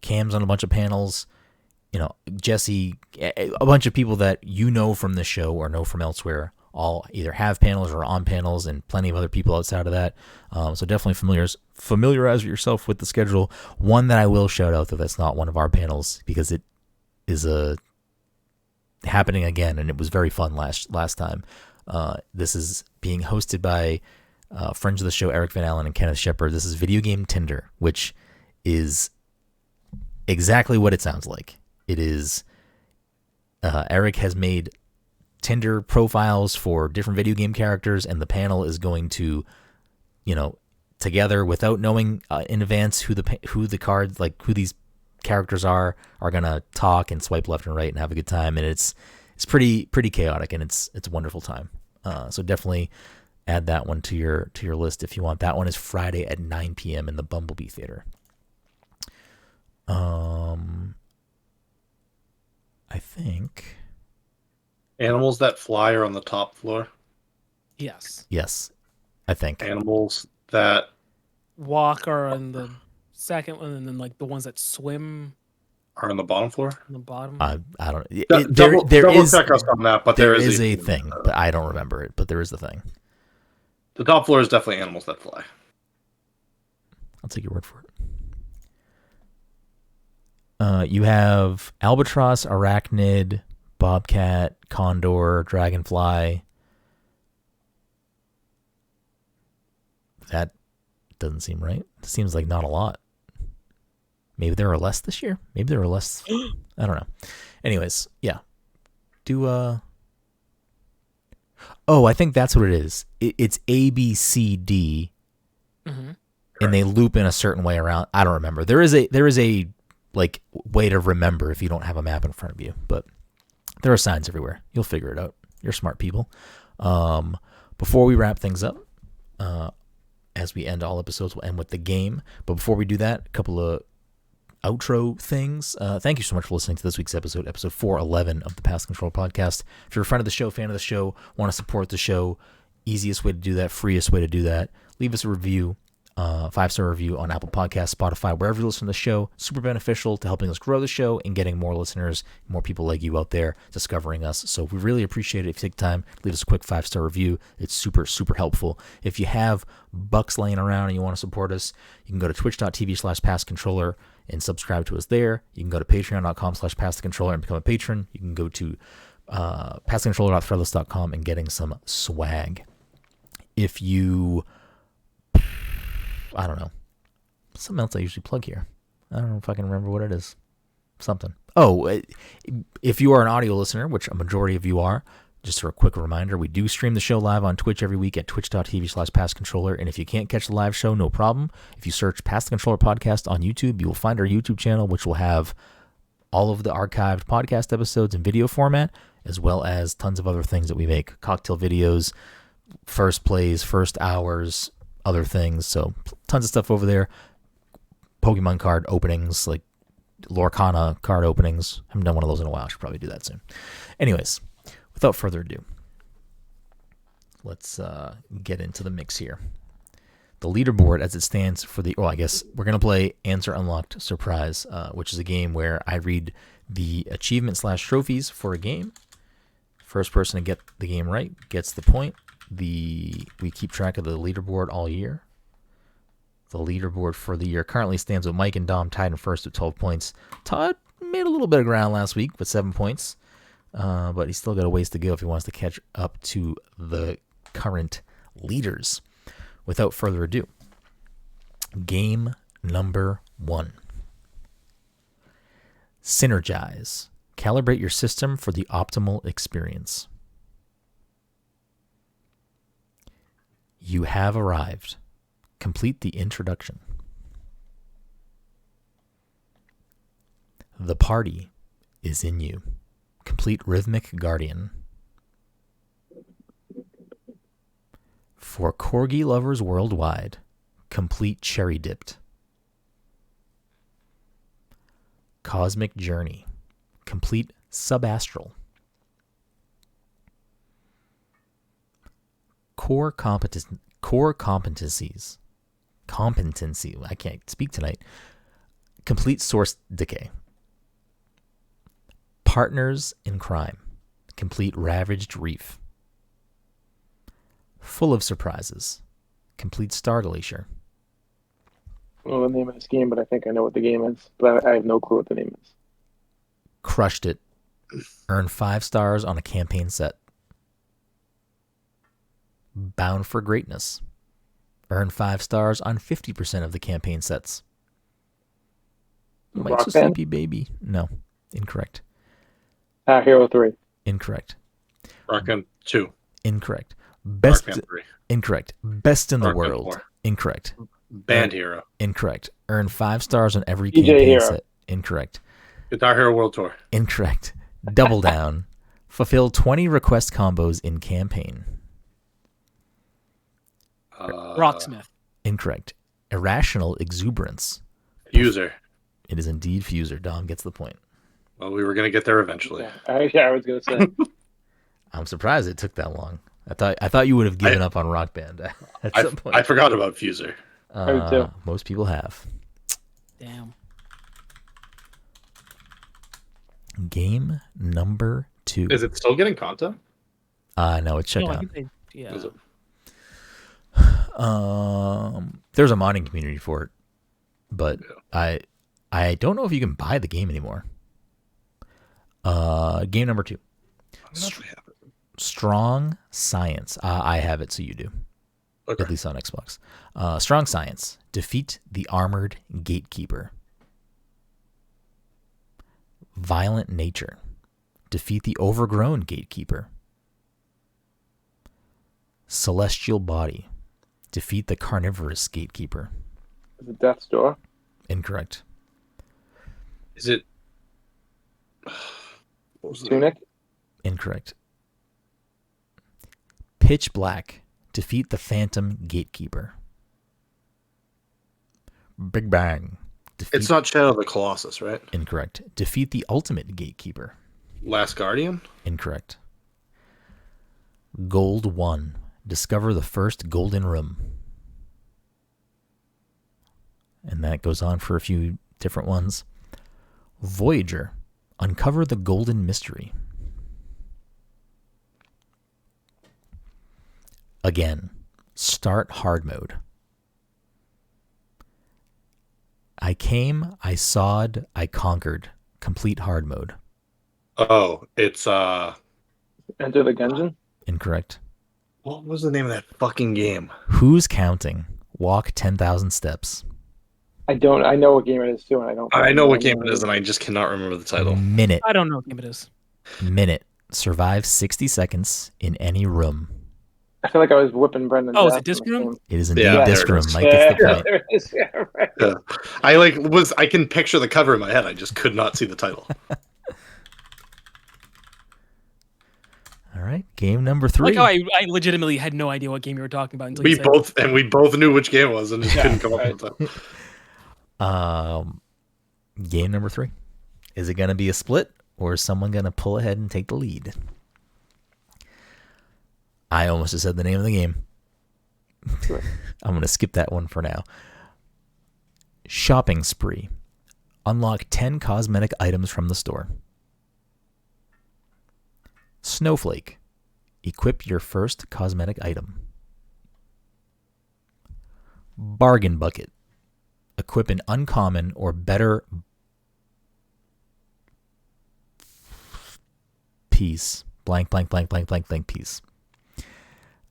Cam's on a bunch of panels. You know, Jesse, a bunch of people that you know from this show or know from elsewhere, all either have panels or on panels, and plenty of other people outside of that. So definitely familiarize yourself with the schedule. One that I will shout out that's not one of our panels, because it is happening again, and it was very fun last time. This is being hosted by friends of the show, Eric Van Allen and Kenneth Shepard. This is Video Game Tinder, which is exactly what it sounds like. It is Eric has made Tinder profiles for different video game characters, and the panel is going to, together without knowing in advance who the cards, like who these characters are gonna talk and swipe left and right and have a good time, and it's pretty chaotic, and it's a wonderful time. So definitely add that one to your list if you want. That one is Friday at 9 p.m. in the Bumblebee Theater. I think Animals That Fly are on the top floor. Yes. I think Animals That Walk are on the second one, and then like the ones that swim are on the bottom floor. on the bottom. I don't. Double is check us on that, but there is a thing, but I don't remember it. But there is a thing. The top floor is definitely Animals That Fly. I'll take your word for it. You have Albatross, Arachnid, Bobcat, Condor, Dragonfly. That doesn't seem right. It seems like not a lot. Maybe there are less this year. Maybe there are less. I don't know. Anyways, yeah. I think that's what it is. It's A, B, C, D, and they loop in a certain way around. I don't remember. There is a like way to remember if you don't have a map in front of you, but there are signs everywhere. You'll figure it out. You're smart people. Before we wrap things up, as we end all episodes, we'll end with the game. But before we do that, a couple of outro things. Thank you so much for listening to this week's episode 411 of the Pass Control Podcast. If you're a friend of the show, fan of the show, want to support the show, easiest way to do that, freest way to do that, leave us a review. 5-star review on Apple Podcasts, Spotify, wherever you listen to the show. Super beneficial to helping us grow the show and getting more listeners, more people like you out there discovering us. So we really appreciate it if you take time, leave us a quick 5-star review. It's super, super helpful. If you have bucks laying around and you want to support us, you can go to twitch.tv/passcontroller and subscribe to us there. You can go to patreon.com/passthecontroller and become a patron. You can go to passcontroller.threadless.com and getting some swag. If you... I don't know. Something else I usually plug here. I don't know if I can remember what it is. Something. Oh, if you are an audio listener, which a majority of you are, just for a quick reminder, we do stream the show live on Twitch every week at twitch.tv/passcontroller. And if you can't catch the live show, no problem. If you search Pass the Controller Podcast on YouTube, you will find our YouTube channel, which will have all of the archived podcast episodes in video format, as well as tons of other things that we make. Cocktail videos, first plays, first hours, other things. So tons of stuff over there. Pokemon card openings, like Lorcana card openings. I haven't done one of those in a while. I should probably do that soon. Anyways, without further ado, let's get into the mix here. The leaderboard as it stands for I guess we're going to play Answer Unlocked Surprise, which is a game where I read the achievement/trophies for a game. First person to get the game right gets the point. We keep track of the leaderboard all year. The leaderboard for the year currently stands with Mike and Dom tied in first with 12 points. Todd made a little bit of ground last week with 7 points. but he's still got a ways to go if he wants to catch up to the current leaders. Without further ado, game number 1. Synergize. Calibrate your system for the optimal experience. You have arrived. Complete the introduction. The party is in you. Complete Rhythmic Guardian. For corgi lovers worldwide, complete Cherry Dipped. Cosmic Journey, complete Subastral. Core competencies. Competency. I can't speak tonight. Complete Source Decay. Partners in Crime, complete Ravaged Reef. Full of Surprises, complete Star Glacier. I don't know the name of this game, but I think I know what the game is. But I have no clue what the name is. Crushed It. Earn 5 stars on a campaign set. Bound for Greatness. Earn 5 stars on 50% of the campaign sets. Mike's Rock a Band? sleepy baby. No, incorrect. Hero 3. Incorrect. Rock Band 2. Incorrect. Rock Best. Band 3. Incorrect. Best in the Rock Band world. 4. Incorrect. Band Hero. Incorrect. Earn 5 stars on every DJ campaign Hero. set. Incorrect. Guitar Hero World Tour. Incorrect. Double Down. Fulfill 20 request combos in campaign. Rocksmith. Incorrect. Irrational Exuberance. User. It is indeed Fuser. Dom gets the point. Well, we were going to get there eventually. I was going to say. I'm surprised it took that long. I thought you would have given up on Rock Band at some point. I forgot about Fuser. Me too. Most people have. Damn. Game number 2. Is it still getting content? No, it's shut No, I down. think they, yeah. Is it? There's a modding community for it, but I don't know if you can buy the game anymore. Game number 2. I'm not sure I have it. Strong Science. I have it, so you do. Okay. At least on Xbox. Strong Science. Defeat the Armored Gatekeeper. Violent Nature. Defeat the Overgrown Gatekeeper. Celestial Body. Defeat the Carnivorous Gatekeeper. Is it Death's Door? Incorrect. Is it? What was it? Tunic? Incorrect. Pitch Black. Defeat the Phantom Gatekeeper. Big Bang. Defeat... It's not Shadow of the Colossus, right? Incorrect. Defeat the Ultimate Gatekeeper. Last Guardian? Incorrect. Gold 1. Discover the first golden room. And that goes on for a few different ones. Voyager. Uncover the golden mystery. Again. Start hard mode. I came, I sawed, I conquered. Complete hard mode. Oh, it's Enter the Gungeon? Incorrect. what was the name of that fucking game? Who's counting? Walk 10,000 steps. I know what game it is too, and I don't. I know what game it is, and I just cannot remember the title. Minute. I don't know what game it is. Minute. Survive 60 seconds in any room. I feel like I was whipping Brenden. Oh, is it Disc Room? It is indeed Yeah, Disc there Room. it is. Mike gets the point. there it is. Yeah, right. Yeah. I can picture the cover in my head. I just could not see the title. All right. Game number 3. Like how I legitimately had no idea what game you were talking about until We you said both knew which game it was and just couldn't come up with the title. Game number 3. Is it going to be a split, or is someone going to pull ahead and take the lead? I almost just said the name of the game. I'm going to skip that one for now. Shopping spree. Unlock 10 cosmetic items from the store. Snowflake. Equip your first cosmetic item. Bargain bucket. Equip an uncommon or better piece. Blank, blank, blank, blank, blank, blank piece.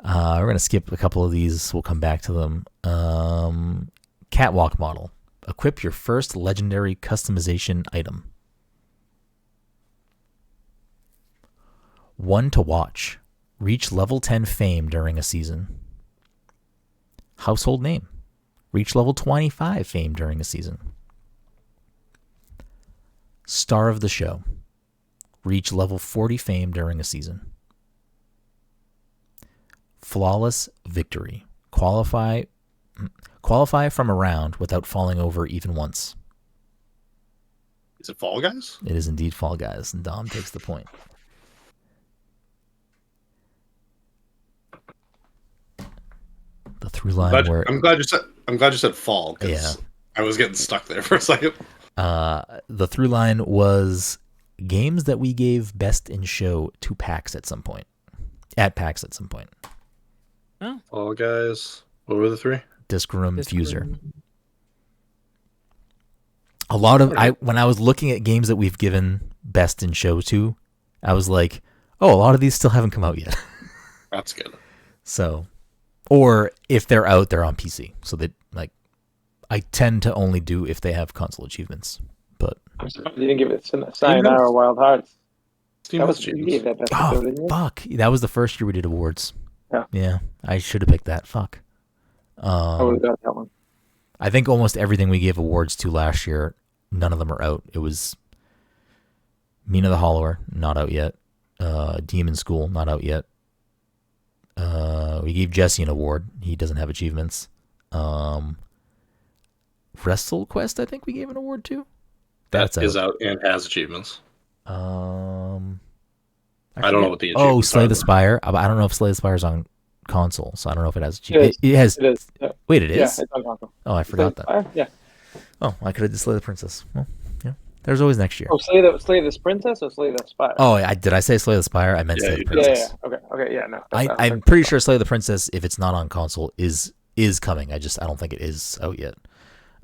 We're going to skip a couple of these. We'll come back to them. Catwalk model. Equip your first legendary customization item. 1 to watch. Reach level 10 fame during a season. Household name. Reach level 25 fame during a season. Star of the show. Reach level 40 fame during a season. Flawless victory. Qualify from a round without falling over even once. Is it Fall Guys? It is indeed Fall Guys, and Dom takes the point. The through line I'm glad you said fall, because I was getting stuck there for a second. The through line was games that we gave best in show to PAX at some point. At PAX at some point. Oh. Fall Guys. What were the 3? Disc Room, Fuser. A lot of when I was looking at games that we've given best in show to, I was like, oh, a lot of these still haven't come out yet. That's good. So, or if they're out, they're on PC. So that I tend to only do if they have console achievements. But I'm surprised you didn't give it Sayonara Wild Hearts. Steam That was achievements. you gave that best show, didn't you? fuck, that was the first year we did awards. Yeah. I should have picked that. Fuck. I would have got that one. I think almost everything we gave awards to last year, none of them are out. It was Mina the Hollower, not out yet. Demon School, not out yet. We gave Jesse an award. He doesn't have achievements. Wrestle Quest, I think we gave an award to. That is out and has achievements. I don't know what the achievements Slay are. the Spire. I don't know if Slay the Spire is on console, so I don't know if it has achievements. It has. It is. Yeah. Wait, it Yeah, is? it's on console. Oh, I forgot that. Yeah. Oh, I could have just Slay the Princess. Well, yeah. There's always next year. Oh, Slay this princess or Slay the Spire? Oh, did I say Slay the Spire? I meant Slay the you did. Princess. Yeah. Okay. Yeah. No. I'm pretty sure Slay the Princess, if it's not on console, is coming. I don't think it is out yet.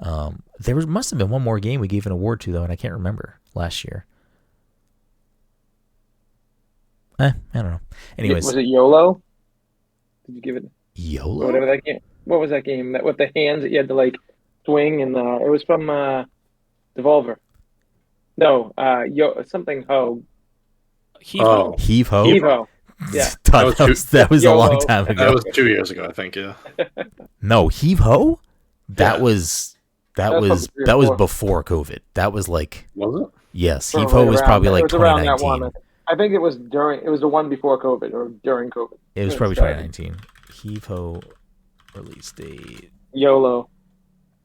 Must have been one more game we gave an award to though, and I can't remember last year. I don't know. Anyways, was it YOLO? Did you give it YOLO? whatever that game? What was that game? That with the hands that you had to like swing and it was from Devolver. No, something ho. Heave ho. Heave ho. Heave ho. Yeah. Todd, that was a long time ago. That was 2 years ago, I think. Yeah. No, heave ho. That was was 3 or 4. before COVID. That was like Was it? yes, heave ho was probably like 2019. I think it was the one before COVID or during COVID. It was probably 2019. Heave ho release date YOLO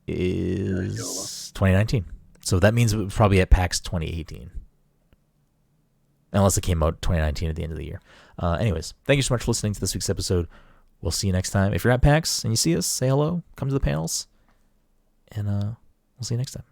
is 2019. So that means it was probably at PAX 2018. Unless it came out 2019 at the end of the year. Anyways, thank you so much for listening to this week's episode. We'll see you next time. If you're at PAX and you see us, say hello, come to the panels, and we'll see you next time.